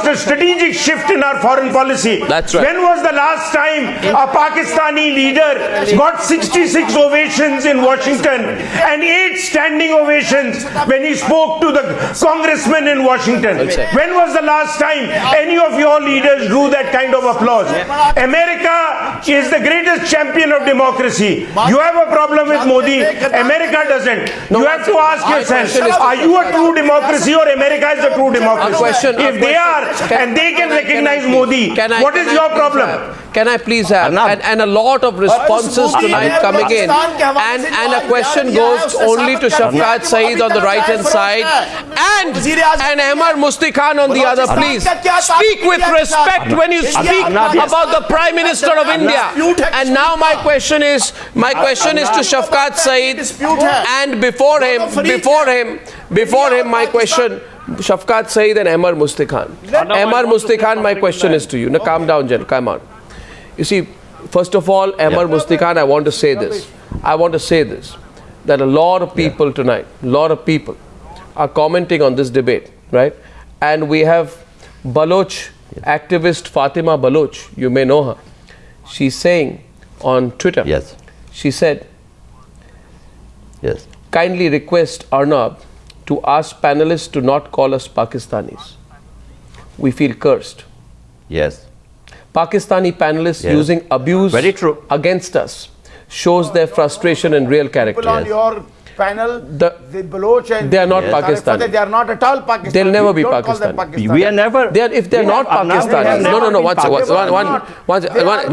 a strategic shift in our foreign policy. That's right. When was the last time a Pakistani leader got 66 ovations in Washington and 8 standing ovations when he spoke to the congressmen in Washington? When was the last time any of your leaders drew that kind of applause? America is the greatest champion of democracy. You have a problem with Modi. America doesn't. You have to ask yourself, are you a true democracy or America is a true democracy? If they are and they can recognize Modi, what is your problem? Can I please have, and a lot of responses tonight coming in, and a question goes only to Shafqat Saeed on the right hand side and Ahmad Musti Khan on the other. Please speak with respect when you speak about the Prime Minister of India. And now my question is to Shafqat Saeed, and before him my question, Shafqat Saeed and Ahmad Musti Khan. Ahmad Musti Khan, my question is to you. Now calm down, Jen, come on. You see, first of all, Ahmad Musti Khan, I want to say this, that a lot of people tonight, are commenting on this debate, right? And we have Baloch activist Fatima Baloch, you may know her. She's saying on Twitter, she said, kindly request Arnab to ask panelists to not call us Pakistanis. We feel cursed. Pakistani panelists using abuse against us shows their frustration and real character. On your panel, the Baloch and they are not Pakistani. They are not at all Pakistani. They'll never be Pakistani. We are never. If they are not Pakistani. No.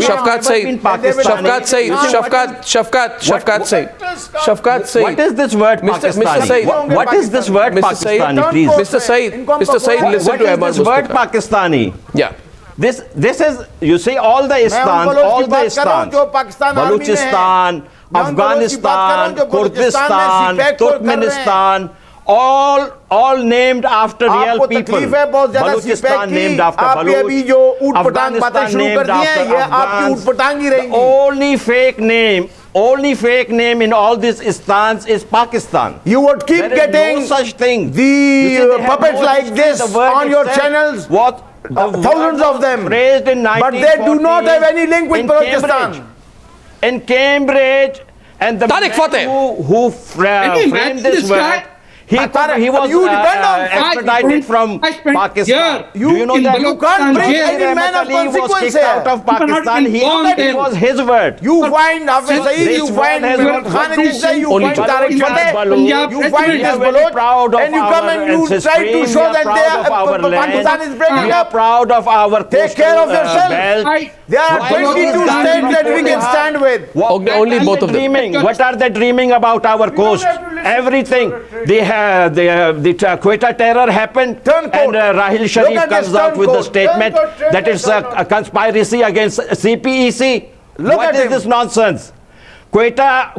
Shafqat Saeed. What is this word Pakistani? What is this word Pakistani, please? Mr. Saeed, listen to Ahmad Musti Khan. What is this word Pakistani? Yeah. This is, you see, all the Istan, Baluchistan, Afghanistan, Kurdistan, Turkmenistan, all named after real people. Balochistan named after Baloch, Afghanistan named after Afghan. Only fake name in all these stans is Pakistan. You would keep getting no such thing. The puppets like this on your channels. What? Thousands of them. Raised in but they do not have any link with Balochistan. In Cambridge, and the man who framed this work, he was extradited from Pakistan. Do you know that? You can't bring any man of consequence here. Out of Pakistan. It was his word. You find Hafiz Saeed, you find Khan Rizvi, you find Tariq Fateh, you find this Baloch, and you come and you try to show that Pakistan is breaking up. Proud of our Take care of yourself. There are 22 states that we can stand with. Only both of them. What are they dreaming about our coast? Everything. The Quetta terror happened, and Rahil Sharif comes out with a statement that it's a conspiracy against CPEC. What is this nonsense? Quetta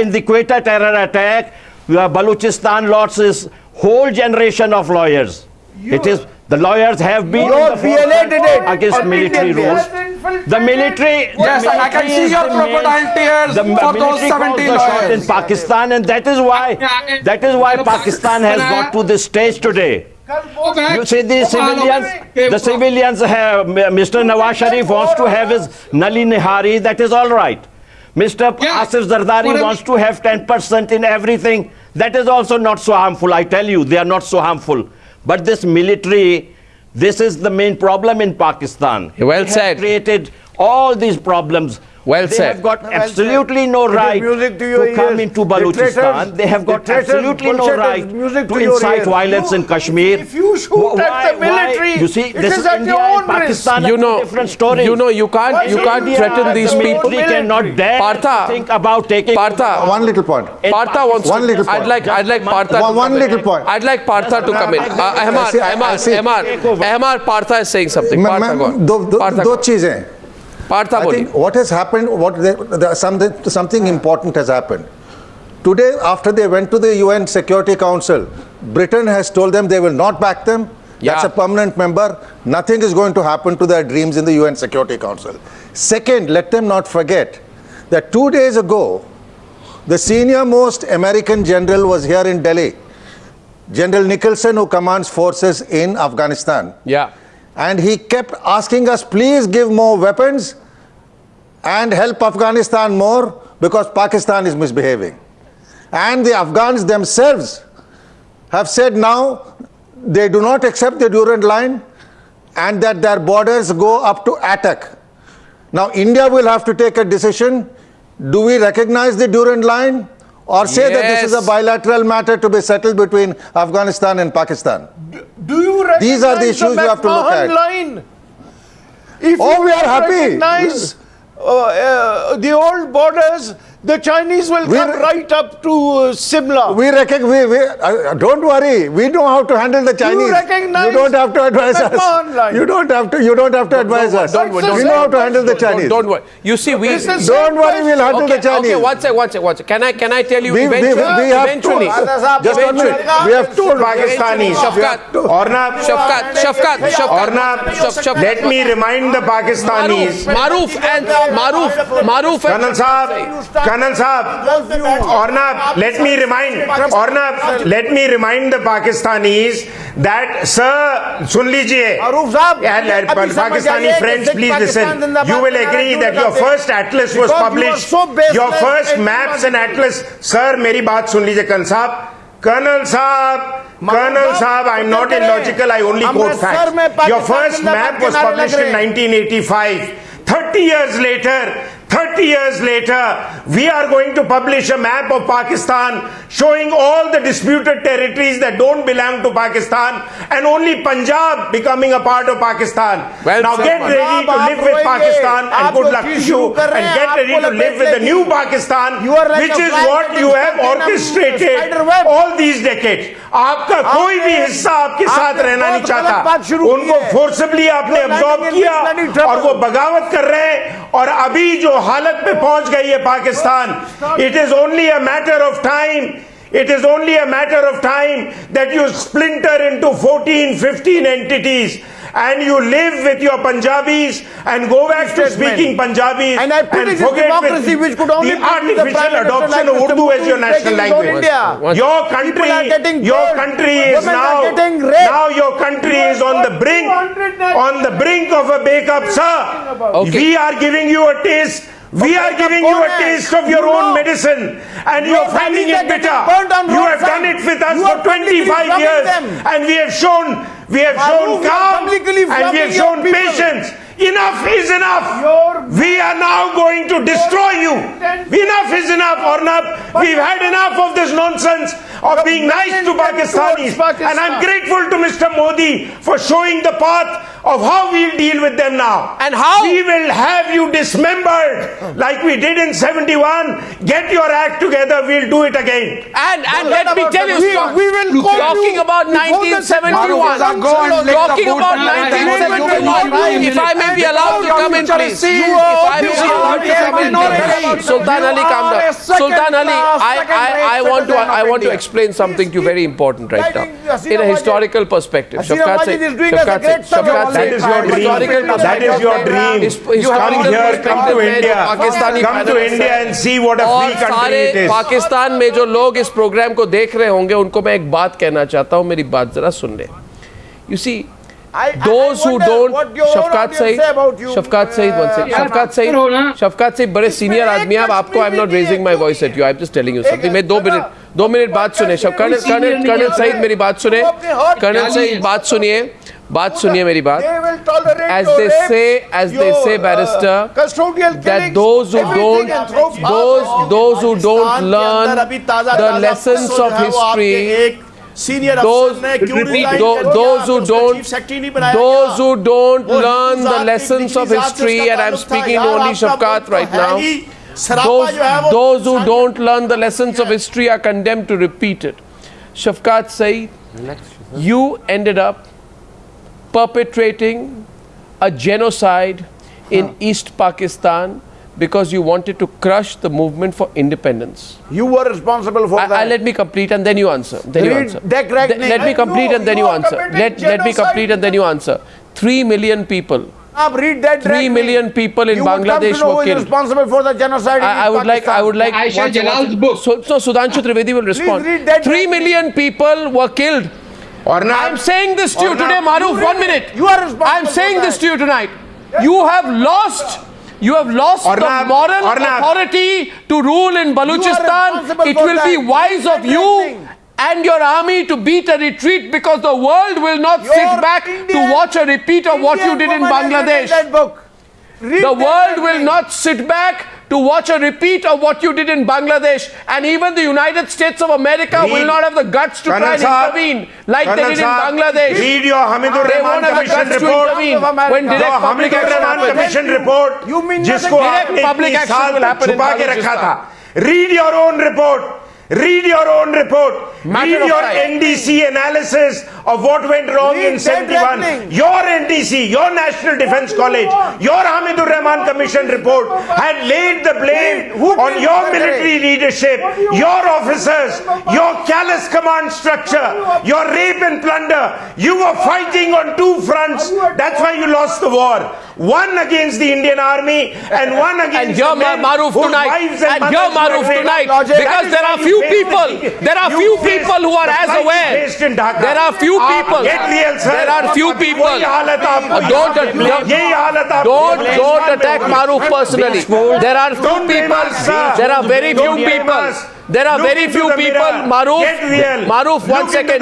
in the Quetta terror attack, Balochistan lost his whole generation of lawyers. The lawyers have been against military rules. The military. Yes, I can see your crocodile tears for those 70 lawyers in Pakistan, and that is why Pakistan has got to this stage today. You see, the civilians have. Mr. Nawaz Sharif wants to have his Nali Nihari. That is all right. Mr. Asif Zardari wants to have 10% in everything. That is also not so harmful. I tell you, they are not so harmful. But this military, this is the main problem in Pakistan. Well said. They have created all these problems. Well said. They have got absolutely no right to come into Balochistan. They have got absolutely no right to incite violence in Kashmir. If you shoot at the military, you see, this is at your own Pakistan is a different story. You can't threaten these people. We cannot dare think about taking. Partha, one little point. Partha wants one little point. I'd like Partha. One little point. I'd like Partha to come in. Ahmar, Partha is saying something. Partha, go on. दो चीजें. I think what has happened, something important has happened. Today, after they went to the UN Security Council, Britain has told them they will not back them. That's a permanent member. Nothing is going to happen to their dreams in the UN Security Council. Second, let them not forget that 2 days ago, the senior most American general was here in Delhi. General Nicholson, who commands forces in Afghanistan. Yeah. And he kept asking us, please give more weapons and help Afghanistan more because Pakistan is misbehaving. And the Afghans themselves have said now they do not accept the Durand Line and that their borders go up to Attock. Now India will have to take a decision. Do we recognize the Durand Line or say that this is a bilateral matter to be settled between Afghanistan and Pakistan? Do you recognize these are the issues you have to look at. Line? If we are happy. Recognize the old borders, the Chinese will come right up to Simla. Don't worry. We know how to handle the Chinese. You recognize you don't have to advise us. You don't have to advise us. We know how to handle the Chinese. Don't worry. You see, don't worry. We'll handle the Chinese. Okay, one second. Can I tell you? We have told. Just 1 minute. We have told Pakistanis. Shafkat. Let me remind the Pakistanis. Maruf. Colonel Saab, Ornab, let me remind the Pakistanis that, sir, sun lijiye, Pakistani friends, please listen. You will agree that your first atlas was published, your first maps and atlas. Sir, meri baat sun lijiye, Colonel Saab, I'm not illogical, I only quote facts. Your first map was published in 1985. 30 years later, we are going to publish a map of Pakistan showing all the disputed territories that don't belong to Pakistan and only Punjab becoming a part of Pakistan. Now get ready to live with Pakistan and good luck to you, and get ready to live with the new Pakistan, which is what you have orchestrated all these decades. आपका कोई भी हिस्सा आपके साथ रहना नहीं चाहता, उनको फोर्सबली आपने अब्सॉर्ब किया और वो बगावत कर रहे हैं, और अभी जो हालत पे पहुंच गई है Pakistan, it is only a matter of time. It is only a matter of time that you splinter into 14, 15 entities and you live with your Punjabis and go back to speaking Punjabi and forget democracy which could only the artificial adoption of Urdu as your national language. Your country is now your country is on the brink of a breakup, sir. We are giving you a taste. We are giving you a taste of your own medicine and you're finding it bitter. You have done it with us for 25 years and we have shown calm and we have shown patience. Enough is enough. We are now going to destroy you. Enough is enough, Arnab. We've had enough of this nonsense of being nice to Pakistanis. And I'm grateful to Mr. Modi for showing the path of how we'll deal with them now. And how? We will have you dismembered like we did in 71. Get your act together. We'll do it again. And let me tell you, talking about 1971. Talking about 1971. If I may be allowed to come in, please. If I may be allowed to come in, please. Sultan Ali, calm down. Sultan Ali, I want to explain something to you very important right now. In a historical perspective. Shafqat that is your dream. That is your dream. Come to India. Come to India and see what a free country it is. Pakistan में जो लोग इस programme को देख रहे होंगे उनको मैं एक बात कहना चाहता हूं, मेरी बात जरा सुन ले. You see, those who don't, Shafqat Saeed बड़े सीनियर आदमी हैं. आपको I'm not raising my voice at you. I'm just telling you something. मैं 2 मिनट बात सुने. कर्नल सईद मेरी बात सुने. कर्नल सईद बात सुनिए मेरी बात. As they say, barrister, that those who don't learn the lessons of history, those who don't learn the lessons of history, and I'm speaking to only Shafqat right now, those who don't learn the lessons of history are condemned to repeat it. Shafqat Saeed, you ended up perpetrating a genocide in East Pakistan because you wanted to crush the movement for independence. You were responsible for that. Let me complete and then you answer. Let me complete and then you answer. Let me complete and then you answer. 3 million people. Read that 3 million people in Bangladesh were killed. Responsible for the genocide. I would like Aisha Jalal's book. So Sudhanshu Trivedi will respond. 3 million people were killed. I'm saying this to you today, Maruf. 1 minute. You are responsible. I'm saying this to you tonight. You have lost the moral authority to rule in Balochistan. It will be wise of you and your army to beat a retreat because the world will not sit back to watch a repeat of what you did in Bangladesh. The world will not sit back to watch a repeat of what you did in Bangladesh, and even the United States of America will not have the guts to try and intervene like they did in Bangladesh. Read your Hamidur Rahman Commission report. When direct public action report, direct public action will happen in Balochistan. Read your own report. Read your own report. Read your NDC analysis of what went wrong in 71. Your NDC, your National Defence College, your Hamidur Rahman Commission report had laid the blame on your military leadership, your officers, your callous command structure, your rape and plunder. You were fighting on 2 fronts. That's why you lost the war. One against the Indian Army and one against the men Maruf whose tonight. wives and And here Maruf tonight, because there are few people who are as aware. There are few people. There are few people. Don't attack Maruf personally. There are few people. There are very few people. There are very few people. Maruf, 1 second.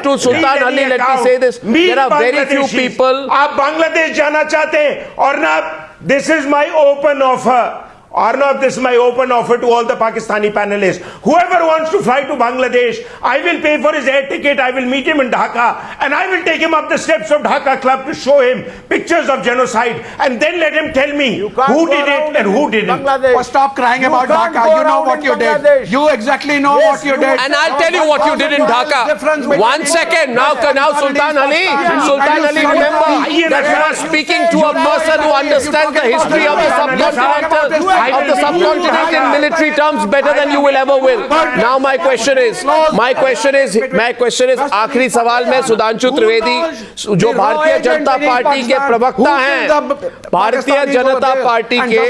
To Sultan Ali, let me say this. There are very few people. आप बांग्लादेश जाना चाहते हैं और ना, this is my open offer. Arnab, this is my open offer to all the Pakistani panelists. Whoever wants to fly to Bangladesh, I will pay for his air ticket. I will meet him in Dhaka and I will take him up the steps of Dhaka Club to show him pictures of genocide and then let him tell me who did it and who didn't. Oh, stop crying about Dhaka. You know what you did. You exactly know what you did. And I'll tell you what you did in Dhaka. 1 second. Now Sultan Ali, remember that you are speaking to a person who understands the history of the subcontinent. of the subcontinent in military terms better than you will ever will. Now my question is, आखिरी सवाल में सुधांशु त्रिवेदी जो Bharatiya Janata party के प्रवक्ता हैं, Bharatiya Janata party के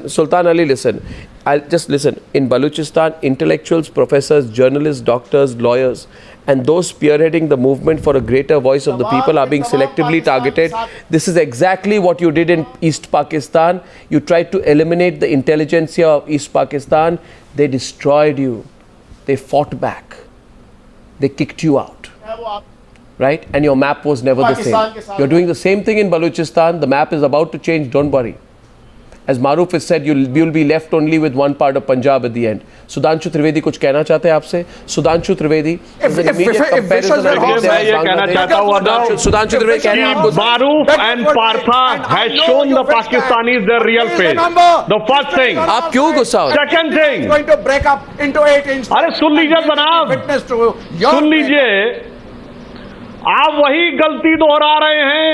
Sultan Ali, listen. I'll just listen. In Balochistan, intellectuals, professors, journalists, doctors, lawyers, and those spearheading the movement for a greater voice of the people are being selectively targeted. This is exactly what you did in East Pakistan. You tried to eliminate the intelligentsia of East Pakistan. They destroyed you. They fought back. They kicked you out. Right? And your map was never the same. You're doing the same thing in Balochistan. The map is about to change. Don't worry. As Maruf has said, you'll be left only with one part of Punjab at the end. Sudanshu Trivedi कुछ कहना चाहते हैं आपसे? Sudanshu Trivedi, मैं ये कहना चाहता हूँ Sudanshu Trivedi कह रहे हैं Maruf and Partha has shown the Pakistanis their real face. The first thing. आप क्यों गुस्सा हो? Second thing. Going to break up into 8 inches. अरे सुन लीजिए जनाब. Witness to सुन लीजिए. आप वही गलती दोहरा रहे हैं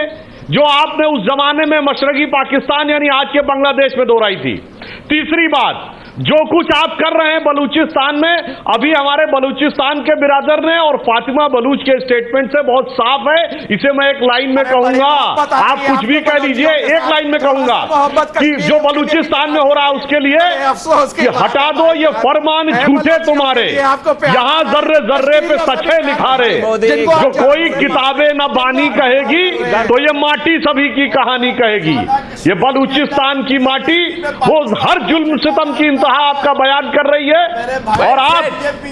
जो आपने उस जमाने में मशरकी पाकिस्तान यानी आज के बांग्लादेश में दोहराई थी. तीसरी बात, जो कुछ आप कर रहे हैं बलूचिस्तान में, अभी हमारे बलूचिस्तान के बिरादर ने और फातिमा बलूच के स्टेटमेंट से बहुत साफ है. इसे मैं एक लाइन में कहूंगा, आप कुछ भी कह लीजिए, एक लाइन में कहूंगा कि जो बलूचिस्तान में हो रहा है उसके लिए कि हटा दो ये फरमान झूठे तुम्हारे, यहां जर्रे जर्रे पे सचे लिखा रहे. जो कोई किताबें न बानी कहेगी तो ये माटी सभी की कहानी कहेगी. ये बलूचिस्तान की माटी वो हर जुल्म सितम की आपका बयान कर रही है. और आप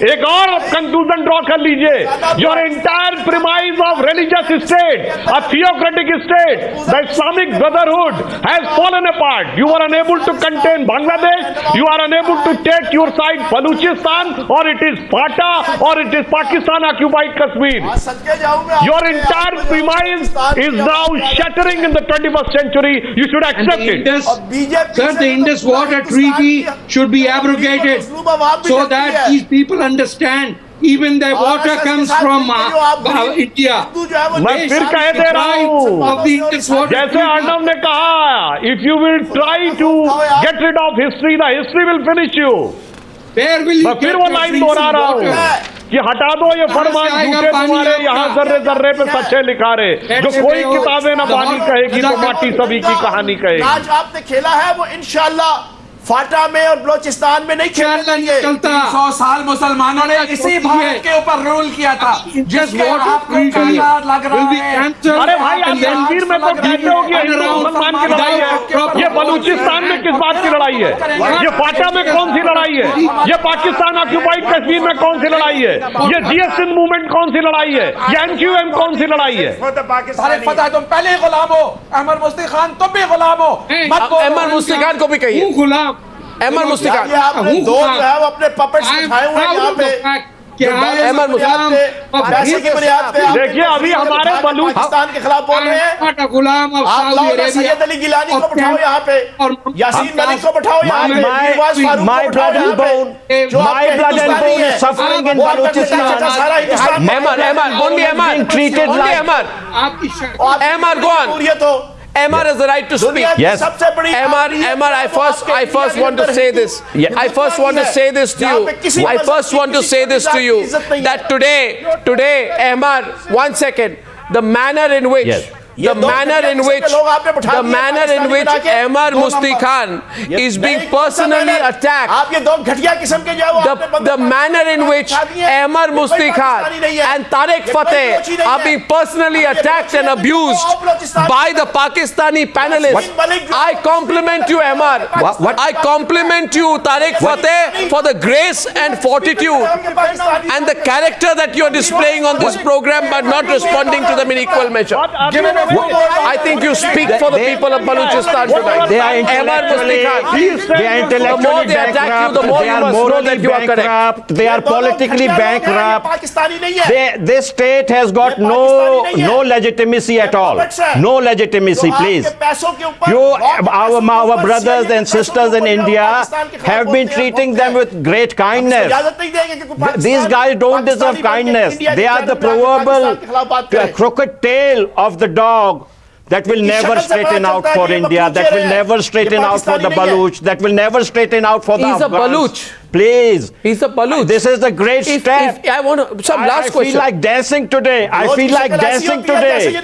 एक और कंक्लूजन ड्रॉ कर लीजिए. Your entire premise of religious state, a theocratic state, the Islamic brotherhood has fallen apart. You are unable to contain Bangladesh, you are unable to take your side Baluchistan, और इट इज फाटा और it is Pakistan occupied Kashmir. Your entire premise is now shattering in the 21st century. You should accept it. Sir, the Indus Water Treaty should be abrogated so that these people understand even their water comes from India. मैं फिर कह दे रहा हूँ, जैसे अर्णव ने कहा, if you will try to get rid of history, the history will finish you. मैं फिर वो लाइन दोहरा रहा हूँ कि हटा दो ये फरमान झूठे तुम्हारे, यहाँ जर्रे जर्रे पे सच्चे लिखा रहे. जो कोई किताबें न बानी कहेगी तो माटी सभी की कहानी कहेगी. आज आपने खेला है वो इंशाल्लाह फाटा में और बलोचिस्तान में नहीं खेलना. 100 साल मुसलमानों ने इसी भारत के ऊपर रूल किया था, जिसके आपको काला लग रहा है. अरे भाई, आप तस्वीर में तो कहते हो कि हिंदू मुसलमान की लड़ाई है. ये बलूचिस्तान में किस बात की लड़ाई है? ये फाटा में कौन सी लड़ाई है? ये पाकिस्तान ऑक्यूपाइड कश्मीर में कौन सी लड़ाई है? ये जीएस सिंध मूवमेंट कौन सी लड़ाई है? ये एनक्यूएम कौन सी लड़ाई है? अरे पता है, तुम पहले ही गुलाम हो. अहमद मुफ्ती खान तुम भी गुलाम हो. अहमद मुफ्ती खान को भी कहिए. गुलाम अहमद मुफ्ती खान दो जो है वो अपने पपेट्स उठाए हुए हैं यहाँ पे. अहमद पैसे की बुनियाद पे देखिए, अभी हमारे बलूचिस्तान के खिलाफ बोल रहे हैं. गुलाम आप सैयद अली गिलानी को बैठाओ यहाँ पे, यासीन मलिक को बैठाओ यहाँ पे, नवाज फारूक को बैठाओ यहाँ पे. जो my blood and bone is suffering in Balochistan. Ahmad, only Ahmad treated like Ahmad, go on. ये तो Ahmad has the right to speak. Yes. Ahmad, I first want to say this. I first want to say this to you. I first want to say this to you that today, Ahmad, 1 second, the manner in which the manner in which Ahmad Musti Khan is being personally attacked, the manner in which Ahmad Musti Khan and Tariq Fateh are being personally attacked and abused by the Pakistani panelists. I compliment you, Ahmad. I compliment you, Tariq Fateh, for the grace and fortitude and the character that you are displaying on this program by not responding to them in equal measure. I think you speak for the people of Balochistan tonight. They are intellectually bankrupt. They are morally bankrupt. They are politically bankrupt. This state has got no legitimacy at all. No legitimacy, please. Our brothers and sisters in India have been treating them with great kindness. These guys don't deserve kindness. They are the proverbial crooked tail of the dog That will never straighten out for India. That will never straighten out for the Baluch. That will never straighten out for the Afghans. He's a Baluch. Please. He's a Baluch. This is a great step. I want to, some last question. I feel like dancing today. I feel like dancing today.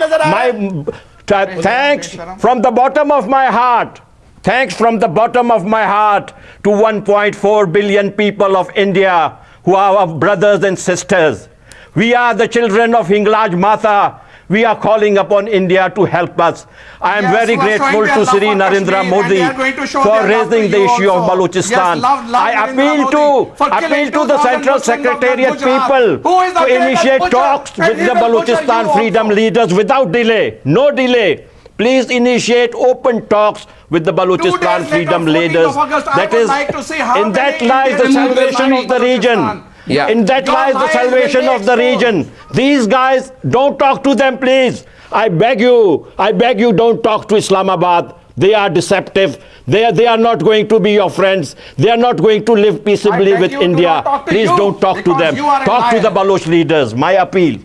Thanks from the bottom of my heart. Thanks from the bottom of my heart to 1.4 billion people of India who are our brothers and sisters. We are the children of Hinglaj Mata. We are calling upon India to help us. I am very grateful to Shri Narendra Modi for raising the issue of Balochistan. I appeal to the Central Secretariat people to initiate talks with the Balochistan freedom leaders without delay. No delay. Please initiate open talks with the Balochistan freedom leaders. That is, in that lies the salvation of the region. Yeah. In that lies the salvation of the region. These guys, don't talk to them, please. I beg you, don't talk to Islamabad. They are deceptive. They are not going to be your friends. They are not going to live peaceably with India. Please don't talk to them. Talk to the Baloch leaders. My appeal.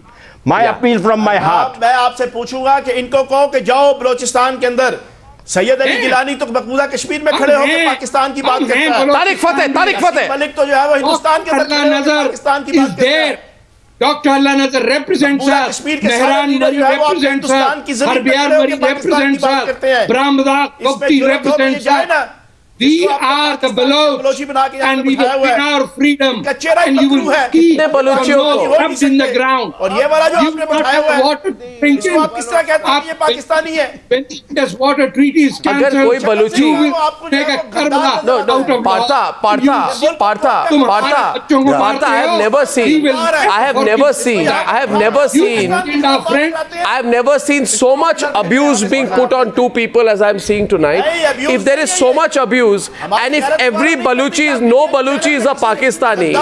My appeal from my heart. मैं आपसे पूछूंगा कि इनको कहो कि जाओ बलोचिस्तान के अंदर सैयद अली गिलानी तो मकबूजा कश्मीर में खड़े होकर पाकिस्तान की बात करता है। तारिक फतेह मलिक तो जो है वो हिंदुस्तान के अंदर पाकिस्तान की बात करता है। Dr. Allah Nazar represents us. Mehran Mari represents us. Harbiar Mari represents us. Brahmada Gupti represents us. We are the Baloch and we will win our freedom and you will keep the Baloch in the ground. और ये वाला जो आपने बताया हुआ है water drinking. आप किस तरह कहते हैं ये पाकिस्तानी है? When this water treaty is cancelled, अगर कोई Balochi you will take a Karbala out of Partha, I have never seen so much abuse being put on two people as I am seeing tonight. If there is so much abuse, and if every no Baluchi is a Pakistani,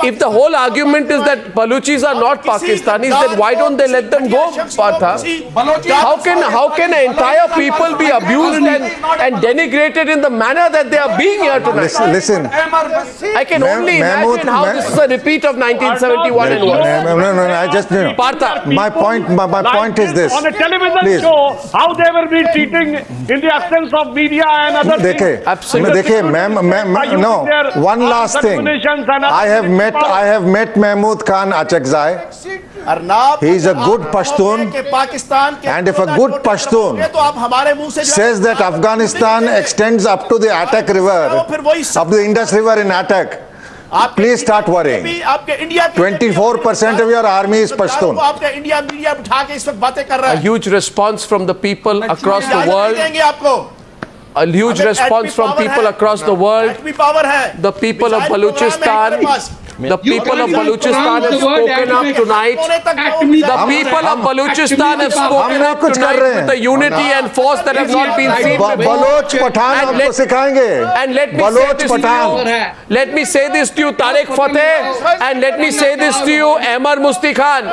if the whole argument is that Baluchis are not Pakistanis, then why don't they let them go, Partha? How can an entire people be abused and denigrated in the manner that they are being here tonight? Listen. I can only imagine how this is a repeat of 1971 and worse. No, I just Partha. My point is this. On a television Please. show, how they will be treating in the absence of media and other things. देखिए no, one last thing. I have met Mahmood Khan Achakzai. He is a good Pashtun, and if a good Pashtun says that Afghanistan extends up to the Attock River, up the Indus River in Attock, please start worrying. 24% of your army is Pashtun. A huge response from the people across the world. A huge response from people across the world. The people of Balochistan. The people of Balochistan have spoken up tonight. The people of Balochistan have spoken up tonight with the unity and force that have not been seen before. And let me say this to you, Tariq Fateh, and let me say this to you, Ahmad Musti Khan.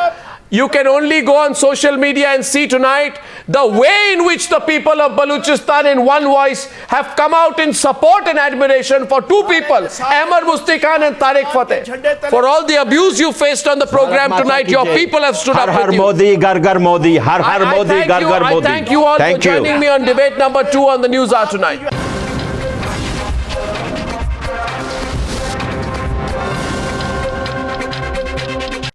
You can only go on social media and see tonight the way in which the people of Balochistan in one voice have come out in support and admiration for two people, Ahmad Musti Khan and Tariq Fateh. For all the abuse you faced on the program tonight, your people have stood up with you. Modi, Gar Modi, Har Modi, Gar Modi. I thank you all for joining me on debate number 2 on the News Hour tonight.